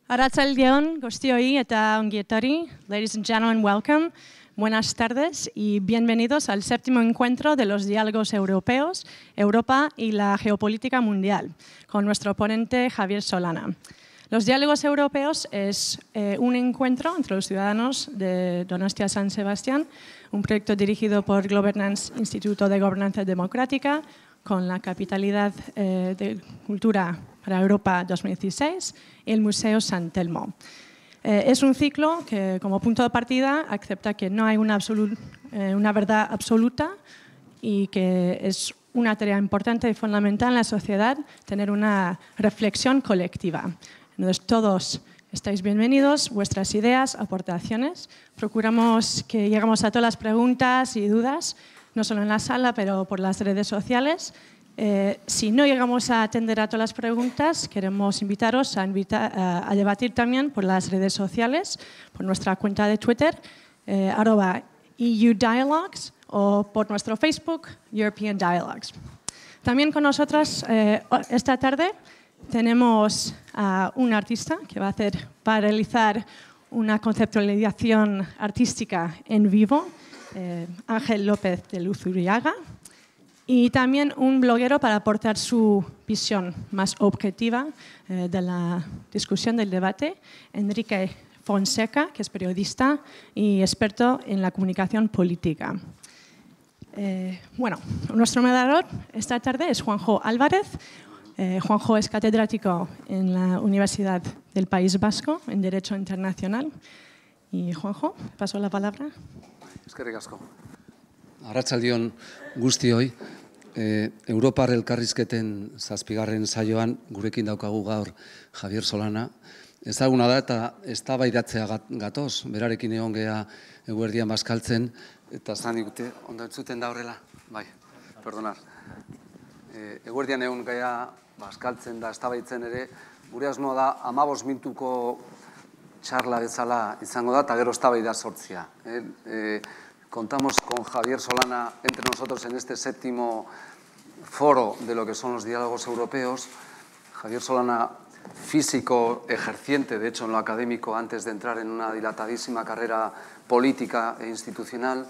Arratsaldeon, guztioi eta ongi etorri. Ladies and gentlemen, welcome. Buenas tardes y bienvenidos al séptimo encuentro de los diálogos europeos, Europa y la geopolítica mundial, con nuestro ponente Javier Solana. Los diálogos europeos es un encuentro entre los ciudadanos de Donostia San Sebastián, un proyecto dirigido por Governance Instituto de Gobernanza Democrática, con la capitalidad de Cultura para Europa 2016 y el Museo San Telmo. Es un ciclo que, como punto de partida, acepta que no hay una verdad absoluta y que es una tarea importante y fundamental en la sociedad tener una reflexión colectiva. Entonces, todos estáis bienvenidos, vuestras ideas, aportaciones. Procuramos que lleguemos a todas las preguntas y dudas, no solo en la sala, pero por las redes sociales. Si no llegamos a atender a todas las preguntas, queremos invitaros a debatir también por las redes sociales, por nuestra cuenta de Twitter, @EUDialogues, o por nuestro Facebook, European Dialogues. También con nosotras esta tarde tenemos a un artista que va a realizar una conceptualización artística en vivo, Ángel López de Luzuriaga, y también un bloguero para aportar su visión más objetiva de la discusión del debate, Enrique Fonseca, que es periodista y experto en la comunicación política. Nuestro moderador esta tarde es Juanjo Álvarez. Juanjo es catedrático en la Universidad del País Vasco en Derecho Internacional. Y Juanjo, paso la palabra. Eskerrik asko. Arratsaldeon guztioi, Europar elkarrizketen 7. saioan gurekin daukagu gaur Javier Solana. Ezaguna da eta eztabaidatzea gatoz, berarekin egon gea eguerdian bazkaltzen, eta esan digute, ondo entzuten da horrela? Bai, perdonar. Eguerdian egon gea bazkaltzen da, eztabaitzen ere, gure asmoa da 15 minutuko txarla bezala izango da, eta gero eztabaida sortzea. Contamos con Javier Solana entre nosotros en este 7º foro de lo que son los diálogos europeos. Javier Solana, físico ejerciente, de hecho en lo académico, antes de entrar en una dilatadísima carrera política e institucional,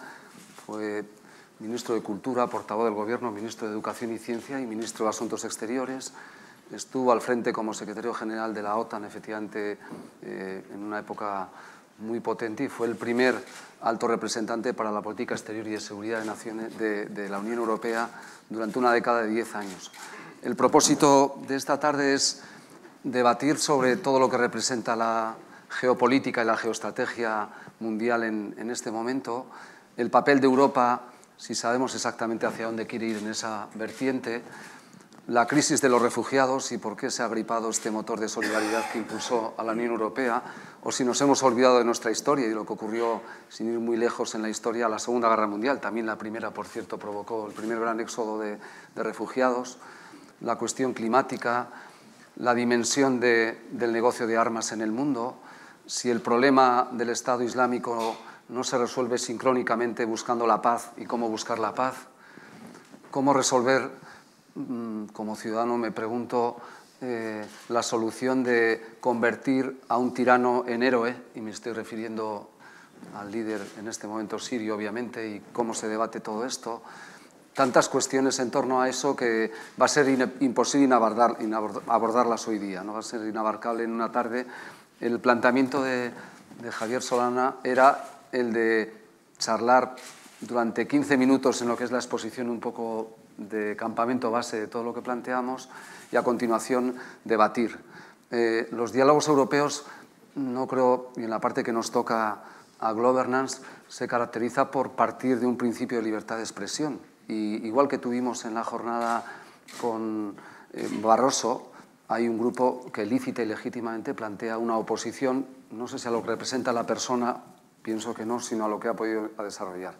fue ministro de Cultura, portavoz del Gobierno, ministro de Educación y Ciencia y ministro de Asuntos Exteriores. Estuvo al frente como secretario general de la OTAN, efectivamente, en una época muy potente, y fue el primer alto representante para la política exterior y de seguridad de la Unión Europea durante una década de 10 años. El propósito de esta tarde es debatir sobre todo lo que representa la geopolítica y la geoestrategia mundial en este momento, el papel de Europa, si sabemos exactamente hacia dónde quiere ir en esa vertiente, la crisis de los refugiados y por qué se ha agripado este motor de solidaridad que impulsó a la Unión Europea, o si nos hemos olvidado de nuestra historia y de lo que ocurrió, sin ir muy lejos en la historia, la Segunda Guerra Mundial. También la primera, por cierto, provocó el primer gran éxodo de refugiados, la cuestión climática, la dimensión del negocio de armas en el mundo, si el problema del Estado Islámico no se resuelve sincrónicamente buscando la paz y cómo buscar la paz, cómo resolver. Como ciudadano me pregunto la solución de convertir a un tirano en héroe, y me estoy refiriendo al líder en este momento sirio, obviamente, y cómo se debate todo esto. Tantas cuestiones en torno a eso que va a ser imposible abordarlas hoy día, no va a ser inabarcable en una tarde. El planteamiento de Javier Solana era el de charlar durante 15 minutos en lo que es la exposición un poco de campamento base de todo lo que planteamos y a continuación debatir. Los diálogos europeos, no creo, y en la parte que nos toca a Governance, se caracteriza por partir de un principio de libertad de expresión. Y igual que tuvimos en la jornada con Barroso, hay un grupo que lícita y legítimamente plantea una oposición, no sé si a lo que representa la persona, pienso que no, sino a lo que ha podido desarrollar.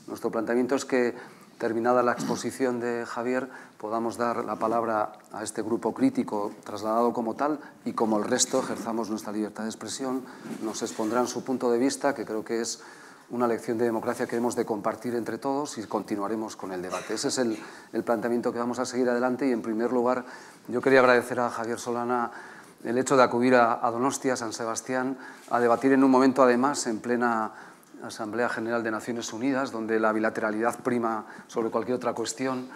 Nuestro planteamiento es que, terminada la exposición de Javier, podamos dar la palabra a este grupo crítico trasladado como tal y como el resto ejerzamos nuestra libertad de expresión, nos expondrán su punto de vista, que creo que es una lección de democracia que hemos de compartir entre todos, y continuaremos con el debate. Ese es el planteamiento que vamos a seguir adelante, y en primer lugar yo quería agradecer a Javier Solana el hecho de acudir a Donostia, San Sebastián, a debatir en un momento, además, en plena Asamblea General de Naciones Unidas, donde la bilateralidad prima sobre cualquier otra cuestión,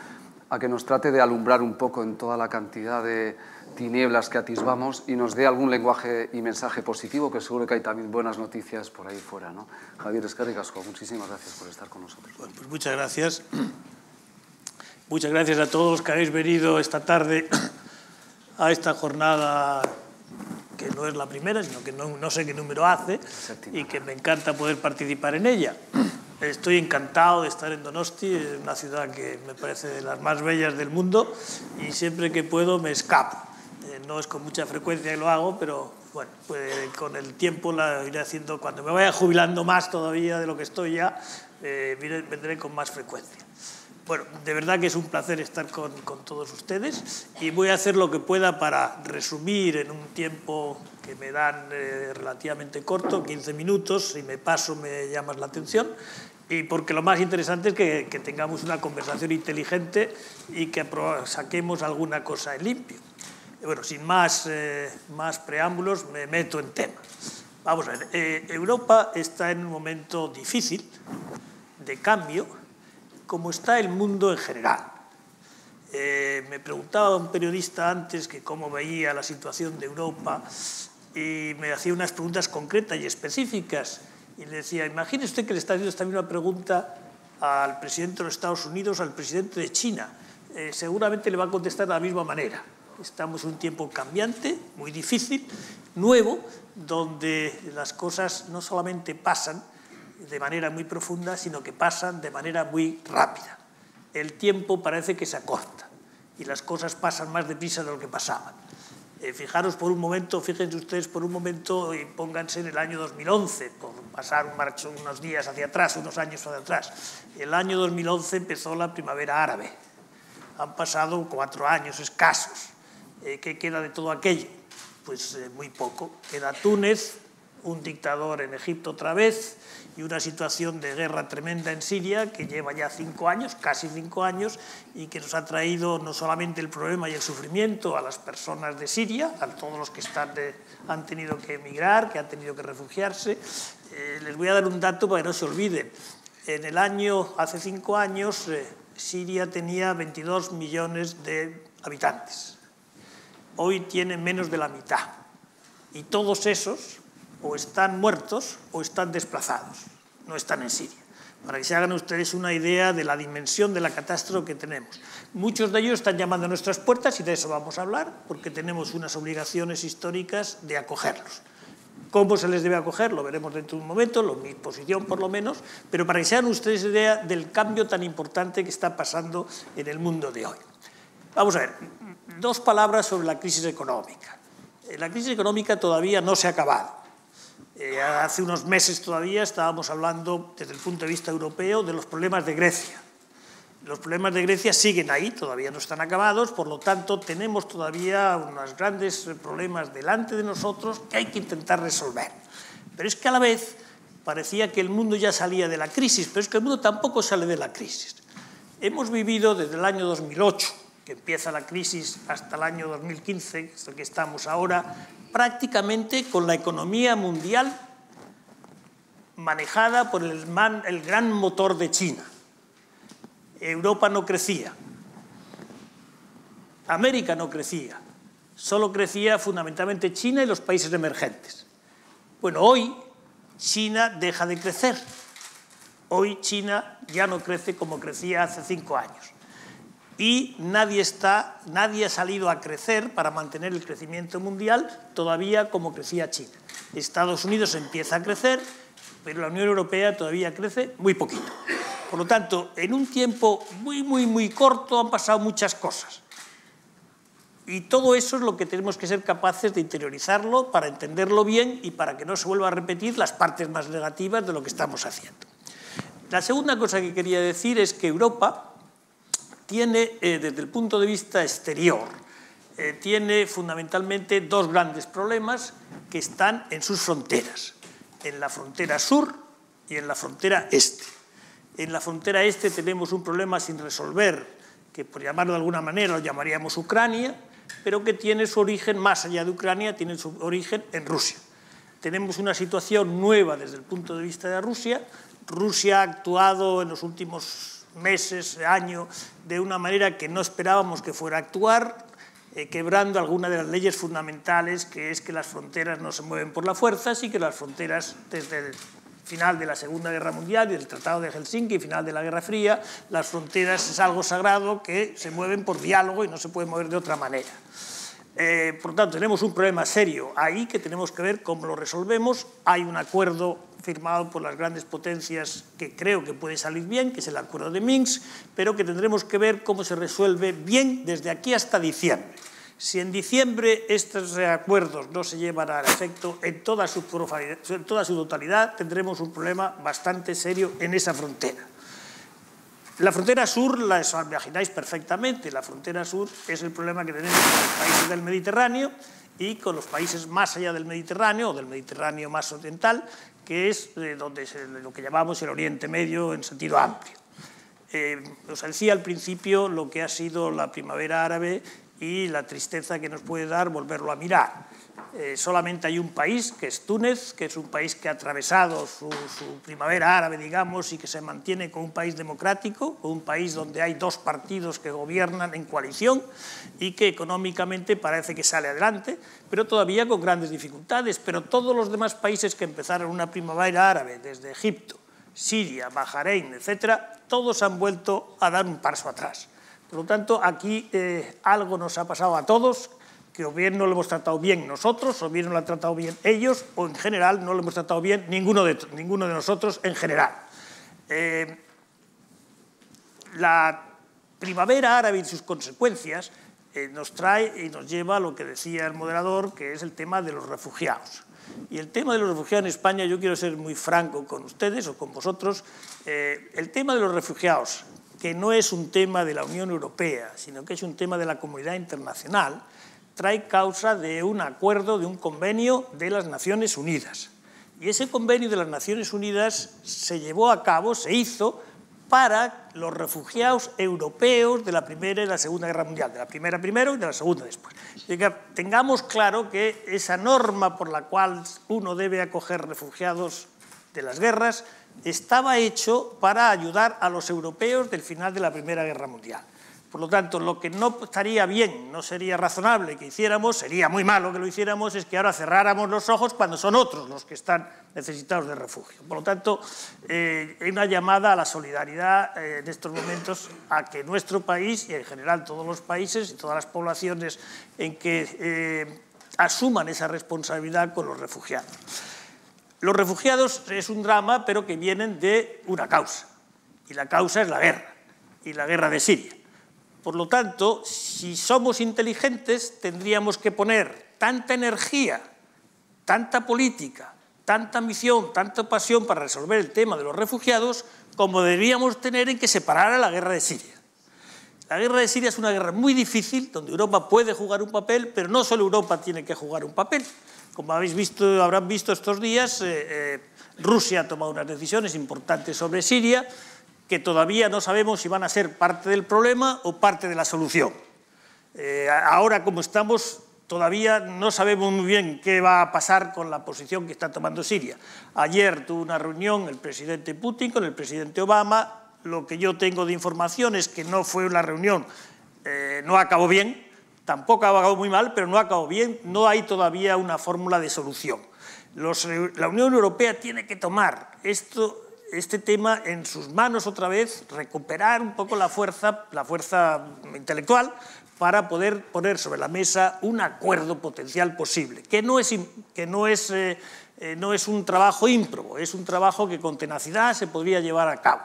a que nos trate de alumbrar un poco en toda la cantidad de tinieblas que atisbamos y nos dé algún lenguaje y mensaje positivo, que seguro que hay también buenas noticias por ahí fuera, ¿no? Javier, eskerrik asko, muchísimas gracias por estar con nosotros. Bueno, pues muchas gracias. Muchas gracias a todos los que habéis venido esta tarde a esta jornada, que no es la primera, sino que no sé qué número hace, y que me encanta poder participar en ella. Estoy encantado de estar en Donosti, una ciudad que me parece de las más bellas del mundo, y siempre que puedo me escapo. No es con mucha frecuencia que lo hago, pero bueno, pues con el tiempo la iré haciendo. Cuando me vaya jubilando más todavía de lo que estoy ya, vendré con más frecuencia. Bueno, de verdad que es un placer estar con todos ustedes, y voy a hacer lo que pueda para resumir en un tiempo que me dan relativamente corto, 15 minutos. Si me paso me llamas la atención, y porque lo más interesante es que tengamos una conversación inteligente y que saquemos alguna cosa en limpio. Bueno, sin más preámbulos, me meto en tema. Vamos a ver, Europa está en un momento difícil de cambio, como está el mundo en general. Me preguntaba un periodista antes que cómo veía la situación de Europa, y me hacía unas preguntas concretas y específicas, y le decía, imagine usted que le está haciendo esta misma pregunta al presidente de los Estados Unidos, al presidente de China. Seguramente le va a contestar de la misma manera. Estamos en un tiempo cambiante, muy difícil, nuevo, donde las cosas no solamente pasan de manera muy profunda, sino que pasan de manera muy rápida. El tiempo parece que se acorta y las cosas pasan más deprisa de lo que pasaban. Fijaros por un momento, fíjense ustedes por un momento y pónganse en el año 2011, por pasar unos días hacia atrás, unos años hacia atrás. El año 2011 empezó la primavera árabe. Han pasado 4 años escasos. ¿Qué queda de todo aquello? Pues muy poco. Queda Túnez, un dictador en Egipto otra vez, y una situación de guerra tremenda en Siria que lleva ya 5 años, casi 5 años, y que nos ha traído no solamente el problema y el sufrimiento a las personas de Siria, a todos los que han tenido que emigrar, que han tenido que refugiarse. Les voy a dar un dato para que no se olviden. Hace 5 años, Siria tenía 22 millones de habitantes. Hoy tiene menos de la mitad. Y todos esos o están muertos o están desplazados, no están en Siria. Para que se hagan ustedes una idea de la dimensión de la catástrofe que tenemos. Muchos de ellos están llamando a nuestras puertas, y de eso vamos a hablar, porque tenemos unas obligaciones históricas de acogerlos. ¿Cómo se les debe acoger? Lo veremos dentro de un momento, mi posición por lo menos, pero para que se hagan ustedes idea del cambio tan importante que está pasando en el mundo de hoy. Vamos a ver, 2 palabras sobre la crisis económica. La crisis económica todavía no se ha acabado. Hace unos meses todavía estábamos hablando, desde el punto de vista europeo, de los problemas de Grecia. Los problemas de Grecia siguen ahí, todavía no están acabados, por lo tanto tenemos todavía unos grandes problemas delante de nosotros que hay que intentar resolver. Pero es que a la vez parecía que el mundo ya salía de la crisis, pero es que el mundo tampoco sale de la crisis. Hemos vivido desde el año 2008, que empieza la crisis, hasta el año 2015, que es el que estamos ahora, prácticamente con la economía mundial manejada por el gran motor de China. Europa no crecía, América no crecía, solo crecía fundamentalmente China y los países emergentes. Bueno, hoy China deja de crecer. Hoy China ya no crece como crecía hace 5 años. Y nadie ha salido a crecer para mantener el crecimiento mundial todavía como crecía China. Estados Unidos empieza a crecer, pero la Unión Europea todavía crece muy poquito. Por lo tanto, en un tiempo muy corto han pasado muchas cosas. Y todo eso es lo que tenemos que ser capaces de interiorizarlo para entenderlo bien y para que no se vuelva a repetir las partes más negativas de lo que estamos haciendo. La segunda cosa que quería decir es que Europa tiene, desde el punto de vista exterior, tiene fundamentalmente 2 grandes problemas que están en sus fronteras, en la frontera sur y en la frontera este. En la frontera este tenemos un problema sin resolver, que por llamarlo de alguna manera lo llamaríamos Ucrania, pero que tiene su origen más allá de Ucrania, tiene su origen en Rusia. Tenemos una situación nueva desde el punto de vista de Rusia. Rusia ha actuado en los últimos meses, año, de una manera que no esperábamos que fuera a actuar, quebrando algunas de las leyes fundamentales, que es que las fronteras no se mueven por la fuerza, así que las fronteras desde el final de la Segunda Guerra Mundial y del Tratado de Helsinki, final de la Guerra Fría, las fronteras es algo sagrado que se mueven por diálogo y no se puede mover de otra manera. Por lo tanto, tenemos un problema serio ahí que tenemos que ver cómo lo resolvemos. Hay un acuerdo firmado por las grandes potencias que creo que puede salir bien, que es el acuerdo de Minsk, pero que tendremos que ver cómo se resuelve bien desde aquí hasta diciembre. Si en diciembre estos acuerdos no se llevan a efecto en toda su totalidad, tendremos un problema bastante serio en esa frontera. La frontera sur, la imagináis perfectamente, la frontera sur es el problema que tenemos con los países del Mediterráneo y con los países más allá del Mediterráneo, o del Mediterráneo más oriental, que es lo que llamamos el Oriente Medio en sentido amplio. Os decía al principio lo que ha sido la primavera árabe y la tristeza que nos puede dar volverlo a mirar. Solamente hay un país, que es Túnez, que es un país que ha atravesado su primavera árabe, digamos, y que se mantiene como un país democrático, como un país donde hay dos partidos que gobiernan en coalición y que económicamente parece que sale adelante, pero todavía con grandes dificultades. Pero todos los demás países que empezaron una primavera árabe, desde Egipto, Siria, Bahrein, etcétera, todos han vuelto a dar un paso atrás. Por lo tanto, aquí algo nos ha pasado a todos, que o bien no lo hemos tratado bien nosotros, o bien no lo han tratado bien ellos, o en general no lo hemos tratado bien ninguno de nosotros en general. La primavera árabe y sus consecuencias nos trae y nos lleva a lo que decía el moderador, que es el tema de los refugiados. Y el tema de los refugiados en España, yo quiero ser muy franco con ustedes o con vosotros, el tema de los refugiados, que no es un tema de la Unión Europea, sino que es un tema de la comunidad internacional, trae causa de un acuerdo, de un convenio de las Naciones Unidas. Y ese convenio de las Naciones Unidas se llevó a cabo, se hizo, para los refugiados europeos de la Primera y la Segunda Guerra Mundial, de la Primera primero y de la Segunda después. Tengamos claro que esa norma por la cual uno debe acoger refugiados de las guerras estaba hecho para ayudar a los europeos del final de la Primera Guerra Mundial. Por lo tanto, lo que no estaría bien, no sería razonable que hiciéramos, sería muy malo que lo hiciéramos, es que ahora cerráramos los ojos cuando son otros los que están necesitados de refugio. Por lo tanto, hay una llamada a la solidaridad en estos momentos a que nuestro país y en general todos los países y todas las poblaciones en que asuman esa responsabilidad con los refugiados. Los refugiados es un drama, pero que vienen de una causa, y la causa es la guerra, y la guerra de Siria. Por lo tanto, si somos inteligentes, tendríamos que poner tanta energía, tanta política, tanta ambición, tanta pasión para resolver el tema de los refugiados, como deberíamos tener en que separar a la guerra de Siria. La guerra de Siria es una guerra muy difícil, donde Europa puede jugar un papel, pero no solo Europa tiene que jugar un papel. Como habrán visto estos días, Rusia ha tomado unas decisiones importantes sobre Siria, que todavía no sabemos si van a ser parte del problema o parte de la solución. Ahora, como estamos, todavía no sabemos muy bien qué va a pasar con la posición que está tomando Siria. Ayer tuvo una reunión el presidente Putin con el presidente Obama. Lo que yo tengo de información es que no fue una reunión, no acabó bien, tampoco acabó muy mal, pero no acabó bien, no hay todavía una fórmula de solución. La Unión Europea tiene que tomar este tema en sus manos otra vez, recuperar un poco la fuerza intelectual para poder poner sobre la mesa un acuerdo potencial posible, que no es un trabajo ímprobo, es un trabajo que con tenacidad se podría llevar a cabo.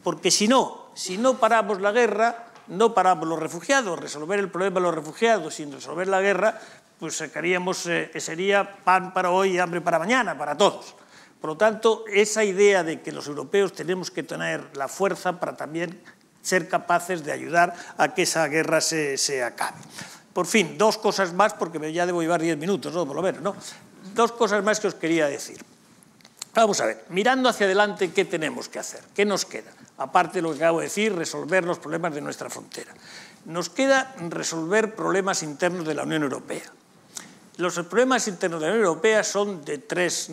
Porque si no paramos la guerra, no paramos los refugiados, resolver el problema de los refugiados sin resolver la guerra, pues sería pan para hoy y hambre para mañana, para todos. Por lo tanto, esa idea de que los europeos tenemos que tener la fuerza para también ser capaces de ayudar a que esa guerra se acabe. Por fin, dos cosas más, porque ya debo llevar 10 minutos, ¿no? Por lo menos, ¿no? Dos cosas más que os quería decir. Vamos a ver, mirando hacia adelante, ¿qué tenemos que hacer? ¿Qué nos queda? Aparte de lo que acabo de decir, resolver los problemas de nuestra frontera. nos queda resolver problemas internos de la Unión Europea. Los problemas internos de la Unión Europea son de tres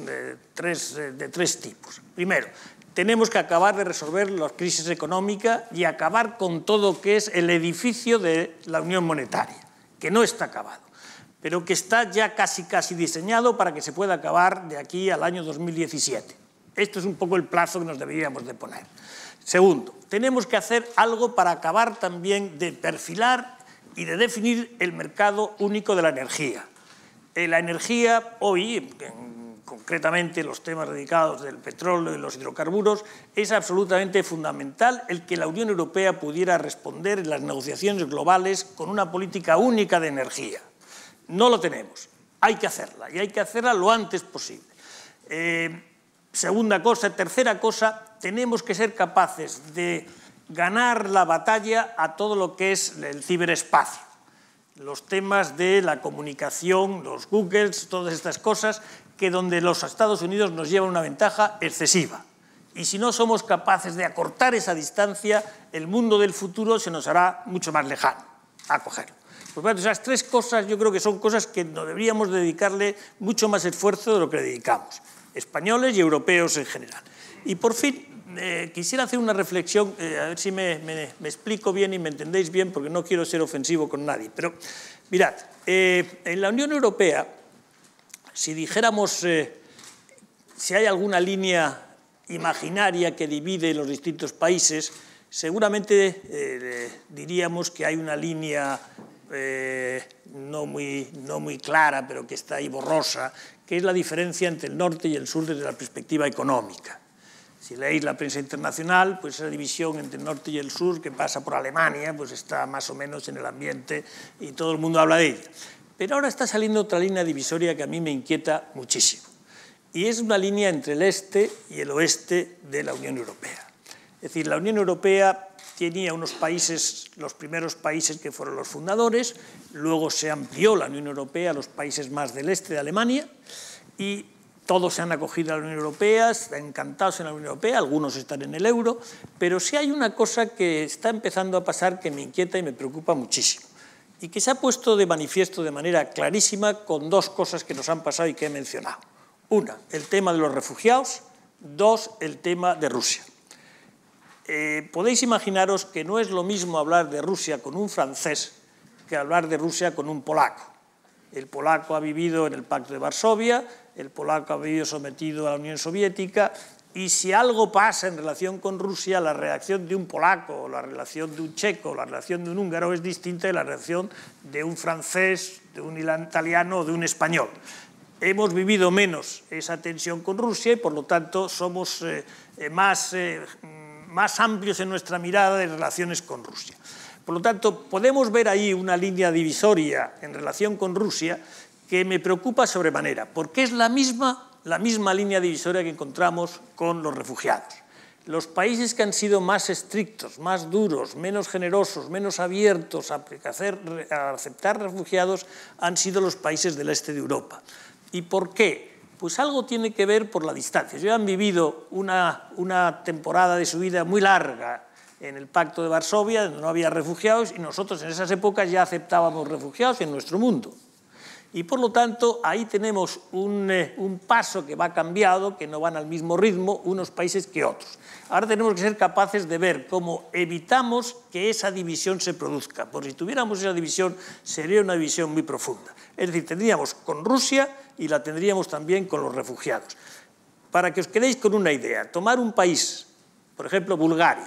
tipos. Primero, tenemos que acabar de resolver la crisis económica y acabar con todo lo que es el edificio de la Unión Monetaria, que no está acabado, pero que está ya casi diseñado para que se pueda acabar de aquí al año 2017. Esto es un poco el plazo que nos deberíamos de poner. Segundo, tenemos que hacer algo para acabar también de perfilar y de definir el mercado único de la energía. La energía hoy, concretamente los temas dedicados del petróleo y los hidrocarburos, es absolutamente fundamental el que la Unión Europea pudiera responder en las negociaciones globales con una política única de energía. No lo tenemos, hay que hacerla y hay que hacerla lo antes posible. Segunda cosa, tercera cosa, tenemos que ser capaces de ganar la batalla a todo lo que es el ciberespacio. Los temas de la comunicación, los Googles, todas estas cosas, que donde los Estados Unidos nos llevan una ventaja excesiva. Y si no somos capaces de acortar esa distancia, el mundo del futuro se nos hará mucho más lejano a cogerlo. Por lo tanto, esas tres cosas yo creo que son cosas que no deberíamos dedicarle mucho más esfuerzo de lo que le dedicamos, españoles y europeos en general. Y por fin, quisiera hacer una reflexión, a ver si me explico bien y me entendéis bien, porque no quiero ser ofensivo con nadie. Pero mirad, en la Unión Europea, si dijéramos, si hay alguna línea imaginaria que divide los distintos países, seguramente diríamos que hay una línea no muy clara, pero que está ahí borrosa, que es la diferencia entre el norte y el sur desde la perspectiva económica. Si leéis la prensa internacional, pues esa división entre el norte y el sur que pasa por Alemania, pues está más o menos en el ambiente y todo el mundo habla de ella. Pero ahora está saliendo otra línea divisoria que a mí me inquieta muchísimo. Y es una línea entre el este y el oeste de la Unión Europea. Es decir, la Unión Europea tenía unos países, los primeros países que fueron los fundadores, luego se amplió la Unión Europea a los países más del este de Alemania y todos se han acogido a la Unión Europea, están encantados en la Unión Europea, algunos están en el euro, pero sí hay una cosa que está empezando a pasar que me inquieta y me preocupa muchísimo y que se ha puesto de manifiesto de manera clarísima con dos cosas que nos han pasado y que he mencionado. Una, el tema de los refugiados. Dos, el tema de Rusia. Podéis imaginaros que no es lo mismo hablar de Rusia con un francés que hablar de Rusia con un polaco. El polaco ha vivido en el Pacto de Varsovia, el polaco ha vivido sometido a la Unión Soviética, y si algo pasa en relación con Rusia, la reacción de un polaco, la relación de un checo, la relación de un húngaro es distinta de la reacción de un francés, de un italiano o de un español. Hemos vivido menos esa tensión con Rusia y, por lo tanto, somos más amplios en nuestra mirada de relaciones con Rusia. Por lo tanto, podemos ver ahí una línea divisoria en relación con Rusia que me preocupa sobremanera, porque es la misma línea divisoria que encontramos con los refugiados. Los países que han sido más estrictos, más duros, menos generosos, menos abiertos a aceptar refugiados han sido los países del este de Europa. ¿Y por qué? Pues algo tiene que ver por la distancia. Ellos han vivido una temporada de su vida muy larga en el Pacto de Varsovia, donde no había refugiados, y nosotros en esas épocas ya aceptábamos refugiados en nuestro mundo. Y por lo tanto, ahí tenemos un paso que va cambiado, que no van al mismo ritmo unos países que otros. Ahora tenemos que ser capaces de ver cómo evitamos que esa división se produzca. Porque si tuviéramos esa división, sería una división muy profunda. Es decir, tendríamos con Rusia y la tendríamos también con los refugiados. Para que os quedéis con una idea, tomar un país, por ejemplo, Bulgaria.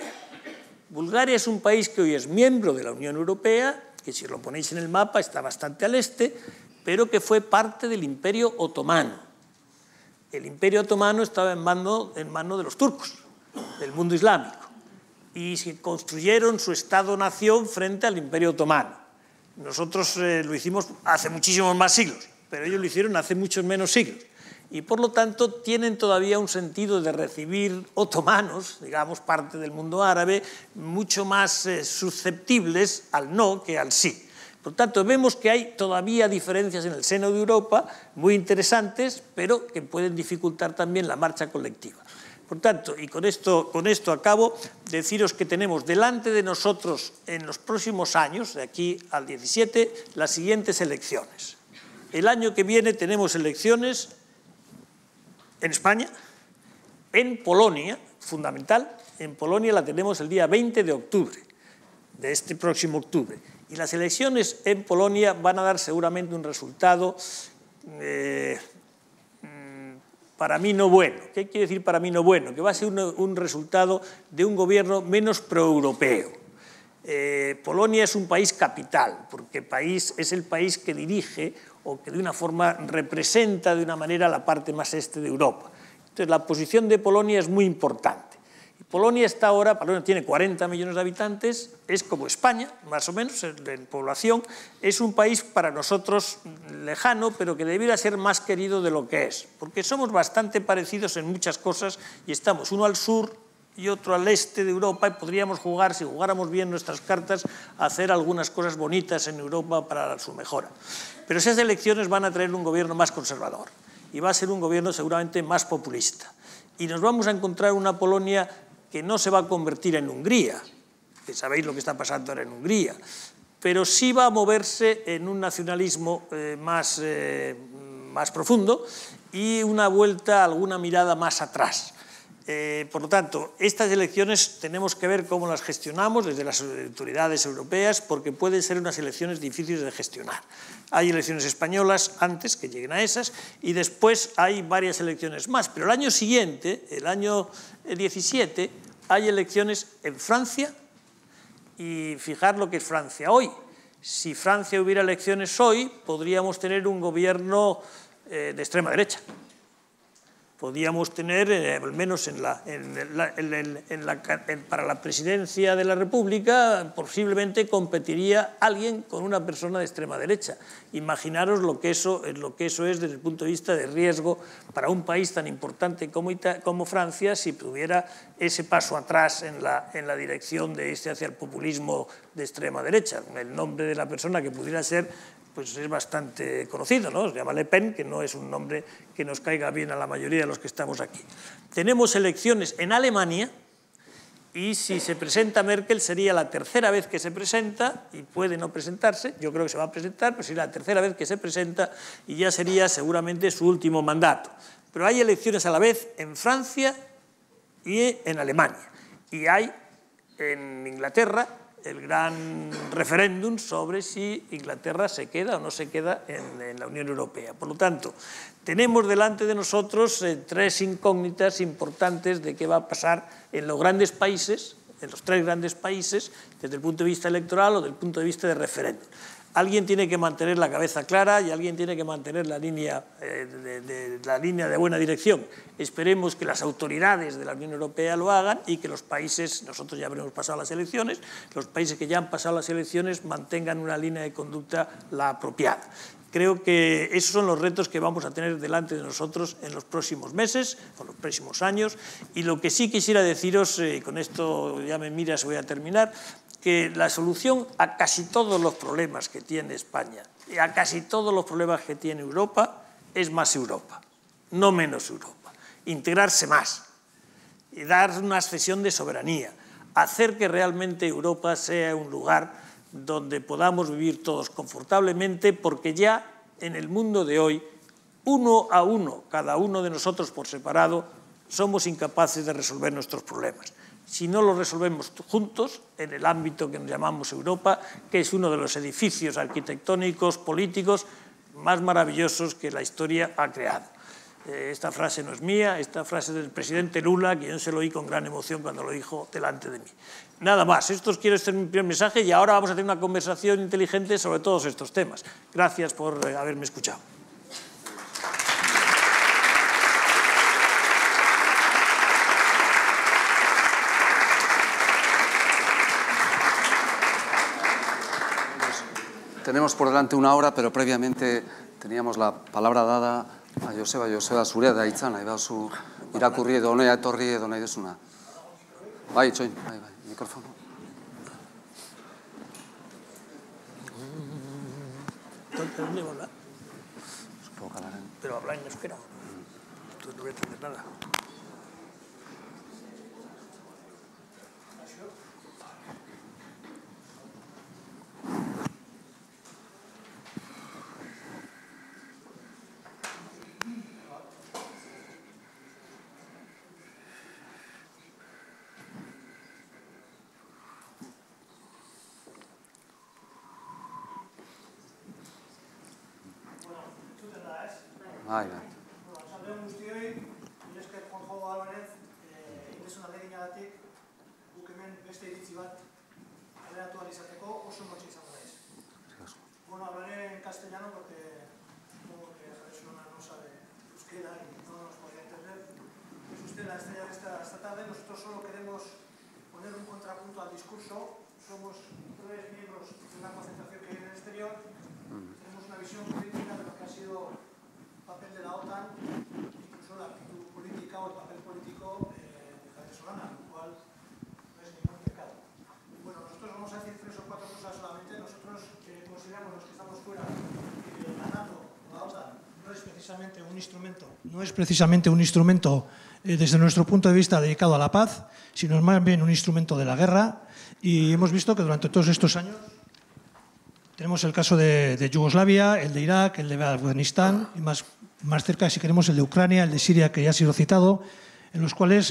Bulgaria es un país que hoy es miembro de la Unión Europea, que si lo ponéis en el mapa está bastante al este, pero que fue parte del Imperio Otomano. El Imperio Otomano estaba en mano de los turcos, del mundo islámico, y se construyeron su Estado-nación frente al Imperio Otomano. Nosotros lo hicimos hace muchísimos más siglos, pero ellos lo hicieron hace muchos menos siglos. Y por lo tanto tienen todavía un sentido de recibir otomanos, digamos, parte del mundo árabe, mucho más susceptibles al no que al sí. Por tanto, vemos que hay todavía diferencias en el seno de Europa muy interesantes, pero que pueden dificultar también la marcha colectiva. Por tanto, y con esto acabo, deciros que tenemos delante de nosotros en los próximos años, de aquí al 17, las siguientes elecciones. El año que viene tenemos elecciones en España, en Polonia, fundamental, en Polonia la tenemos el día 20 de octubre, de este próximo octubre. Y las elecciones en Polonia van a dar seguramente un resultado para mí no bueno. ¿Qué quiere decir para mí no bueno? Que va a ser un resultado de un gobierno menos proeuropeo. Polonia es un país capital, porque es el país que dirige o que de una forma representa de una manera la parte más este de Europa. Entonces la posición de Polonia es muy importante. Polonia tiene 40 millones de habitantes, es como España, más o menos, en población. Es un país para nosotros lejano, pero que debiera ser más querido de lo que es, porque somos bastante parecidos en muchas cosas y estamos uno al sur y otro al este de Europa y podríamos jugar, si jugáramos bien nuestras cartas, a hacer algunas cosas bonitas en Europa para su mejora. Pero esas elecciones van a traer un gobierno más conservador y va a ser un gobierno seguramente más populista. Y nos vamos a encontrar una Polonia que no se va a convertir en Hungría, que sabéis lo que está pasando ahora en Hungría, pero sí va a moverse en un nacionalismo más profundo y una vuelta, alguna mirada más atrás. Por lo tanto, estas elecciones tenemos que ver cómo las gestionamos desde las autoridades europeas, porque pueden ser unas elecciones difíciles de gestionar. Hay elecciones españolas antes, que lleguen a esas, y después hay varias elecciones más. Pero el año siguiente, el año 17, hay elecciones en Francia, y fijar lo que es Francia hoy. Si Francia hubiera elecciones hoy, podríamos tener un gobierno de extrema derecha. Podíamos tener, al menos para la presidencia de la República, posiblemente competiría alguien con una persona de extrema derecha. Imaginaros lo que eso es desde el punto de vista de riesgo para un país tan importante como Francia, si tuviera ese paso atrás en la dirección hacia el populismo de extrema derecha. El nombre de la persona que pudiera ser pues es bastante conocido, ¿no? Se llama Le Pen, que no es un nombre que nos caiga bien a la mayoría de los que estamos aquí. Tenemos elecciones en Alemania y si se presenta Merkel sería la tercera vez que se presenta y puede no presentarse, yo creo que se va a presentar, pero sería la tercera vez que se presenta y ya sería seguramente su último mandato. Pero hay elecciones a la vez en Francia y en Alemania. Y hay en Inglaterra el gran referéndum sobre si Inglaterra se queda o no se queda en la Unión Europea. Por lo tanto, tenemos delante de nosotros tres incógnitas importantes de qué va a pasar en los grandes países, en los tres grandes países, desde el punto de vista electoral o desde el punto de vista de referéndum. Alguien tiene que mantener la cabeza clara y alguien tiene que mantener la línea de buena dirección. Esperemos que las autoridades de la Unión Europea lo hagan y que los países, nosotros ya habremos pasado las elecciones, los países que ya han pasado las elecciones mantengan una línea de conducta la apropiada. Creo que esos son los retos que vamos a tener delante de nosotros en los próximos meses, o los próximos años, y lo que sí quisiera deciros, y con esto ya me miras, voy a terminar, que la solución a casi todos los problemas que tiene España y a casi todos los problemas que tiene Europa es más Europa, no menos Europa. Integrarse más y dar una cesión de soberanía, hacer que realmente Europa sea un lugar donde podamos vivir todos confortablemente, porque ya en el mundo de hoy, uno a uno, cada uno de nosotros por separado, somos incapaces de resolver nuestros problemas. Si no los resolvemos juntos, en el ámbito que nos llamamos Europa, que es uno de los edificios arquitectónicos, políticos, más maravillosos que la historia ha creado. Esta frase no es mía, esta frase es del presidente Lula, que yo se lo oí con gran emoción cuando lo dijo delante de mí. Nada más, quiero este mi primer mensaje y ahora vamos a tener una conversación inteligente sobre todos estos temas. Gracias por haberme escuchado. Tenemos por delante una hora, pero previamente teníamos la palabra dada a Joseba zurea da hitza, nahi baduzu irakurri edo honea etorri edo nahi duzuna. Bai, itxoin, bai, mikrofono. ¿Dónde va a hablar? Supongo que hablarán. Pero habla en euskera. Entonces no voy a entender nada. Bueno, hablaré en castellano porque supongo que Javier Solana no sabe euskera y no nos podría entender. Es usted la estrella de esta tarde. Nosotros solo queremos poner un contrapunto al discurso. Somos 3 miembros de una concentración que viene del exterior. Tenemos una visión crítica de lo que ha sido el papel de la OTAN, incluso la actitud política o el papel político de Javier Solana, lo cual no es ningún pecado. Bueno, nosotros vamos a decir 3 o 4 cosas solamente. Nosotros consideramos los que estamos fuera que la NATO, la OTAN, no es precisamente un instrumento desde nuestro punto de vista dedicado a la paz, sino más bien un instrumento de la guerra. Y hemos visto que durante todos estos años tenemos el caso de Yugoslavia, el de Irak, el de Afganistán y más cerca, si queremos, el de Ucrania, el de Siria, que ya ha sido citado, en los cuales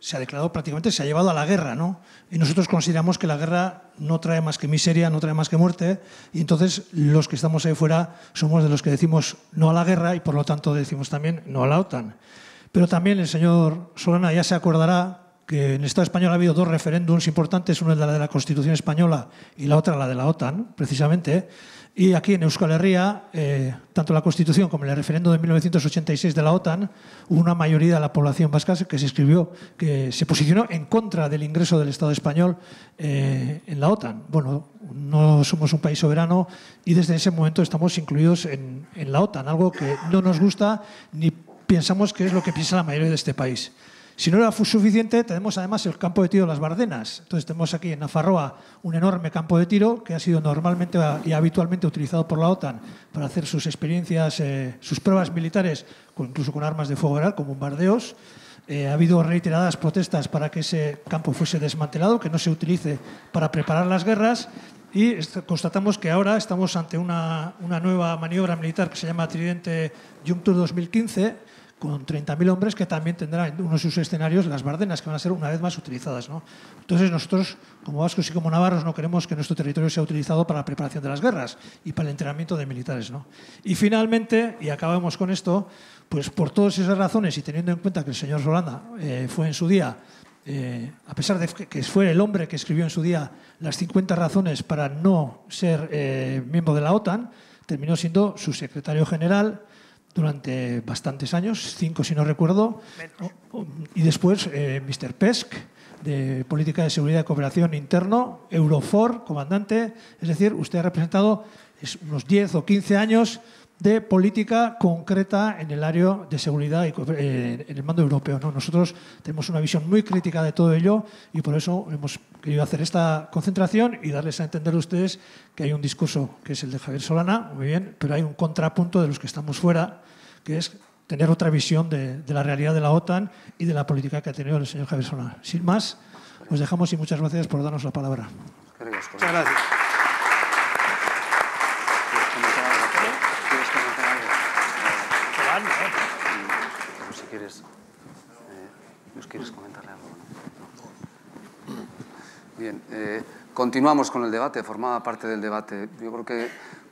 se ha declarado prácticamente, se ha llevado a la guerra, ¿no? Y nosotros consideramos que la guerra no trae más que miseria, no trae más que muerte, y entonces los que estamos ahí fuera somos de los que decimos no a la guerra y por lo tanto decimos también no a la OTAN. Pero también el señor Solana ya se acordará que en el Estado español ha habido 2 referéndums importantes, uno es la de la Constitución española y la otra la de la OTAN, precisamente. Y aquí en Euskal Herria, tanto la Constitución como el referéndum de 1986 de la OTAN, hubo una mayoría de la población vasca que se posicionó en contra del ingreso del Estado español en la OTAN. Bueno, no somos un país soberano y desde ese momento estamos incluidos en la OTAN, algo que no nos gusta ni pensamos que es lo que piensa la mayoría de este país. Si no era suficiente, tenemos además el campo de tiro de las Bardenas. Entonces tenemos aquí en Nafarroa un enorme campo de tiro que ha sido normalmente y habitualmente utilizado por la OTAN para hacer sus experiencias, sus pruebas militares, incluso con armas de fuego real, con bombardeos. Ha habido reiteradas protestas para que ese campo fuese desmantelado, que no se utilice para preparar las guerras. Y constatamos que ahora estamos ante una nueva maniobra militar que se llama Tridente Junctur 2015, con 30.000 hombres que también tendrán en uno de sus escenarios las Bardenas, que van a ser una vez más utilizadas, ¿no? Entonces nosotros, como vascos y como navarros, no queremos que nuestro territorio sea utilizado para la preparación de las guerras y para el entrenamiento de militares, ¿no? Y finalmente, y acabamos con esto, pues por todas esas razones y teniendo en cuenta que el señor Solana fue en su día, a pesar de que fue el hombre que escribió en su día las 50 razones para no ser miembro de la OTAN, terminó siendo su secretario general durante bastantes años, 5 si no recuerdo, y después Mr. Pesk, de Política de Seguridad y Cooperación Interno, Eurofor, comandante, es decir, usted ha representado unos 10 o 15 años de política concreta en el área de seguridad y en el mando europeo, ¿no? Nosotros tenemos una visión muy crítica de todo ello y por eso hemos querido hacer esta concentración y darles a entender a ustedes que hay un discurso que es el de Javier Solana, muy bien, pero hay un contrapunto de los que estamos fuera, que es tener otra visión de la realidad de la OTAN y de la política que ha tenido el señor Javier Solana. Sin más, os dejamos y muchas gracias por darnos la palabra. Muchas gracias. Si quieres, ¿nos quieres comentarle algo? ¿No? Bien, continuamos con el debate, formaba parte del debate. Yo creo que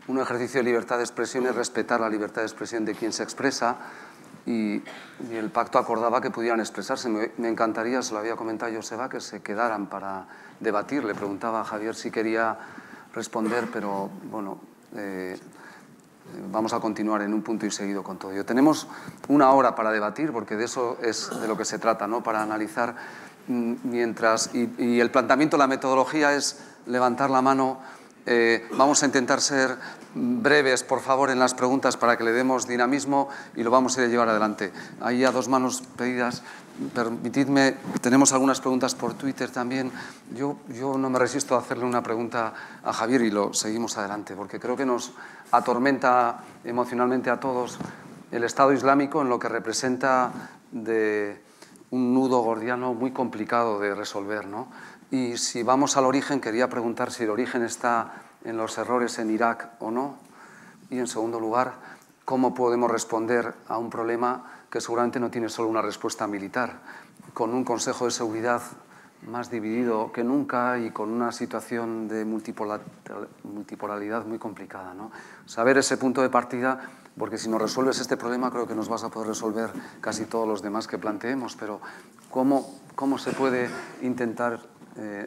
un ejercicio de libertad de expresión es respetar la libertad de expresión de quien se expresa y el pacto acordaba que pudieran expresarse. Me encantaría, se lo había comentado Joseba, que se quedaran para debatir. Le preguntaba a Javier si quería responder, pero bueno, vamos a continuar en un punto y seguido con todo ello. Tenemos 1 hora para debatir, porque de eso es de lo que se trata, ¿no? Para analizar mientras... Y el planteamiento, la metodología es levantar la mano. Vamos a intentar ser breves, por favor, en las preguntas para que le demos dinamismo y lo vamos a ir a llevar adelante. Hay ya 2 manos pedidas. Permitidme, tenemos algunas preguntas por Twitter también. Yo no me resisto a hacerle una pregunta a Javier y lo seguimos adelante, porque creo que nos atormenta emocionalmente a todos el Estado Islámico en lo que representa de un nudo gordiano muy complicado de resolver, ¿no? Y si vamos al origen, quería preguntar si el origen está en los errores en Irak o no. Y en segundo lugar, ¿cómo podemos responder a un problema que seguramente no tiene solo una respuesta militar, con un Consejo de Seguridad más dividido que nunca y con una situación de multipolaridad muy complicada, ¿no? Saber ese punto de partida, porque si nos resuelves este problema creo que nos vas a poder resolver casi todos los demás que planteemos, pero ¿cómo se puede intentar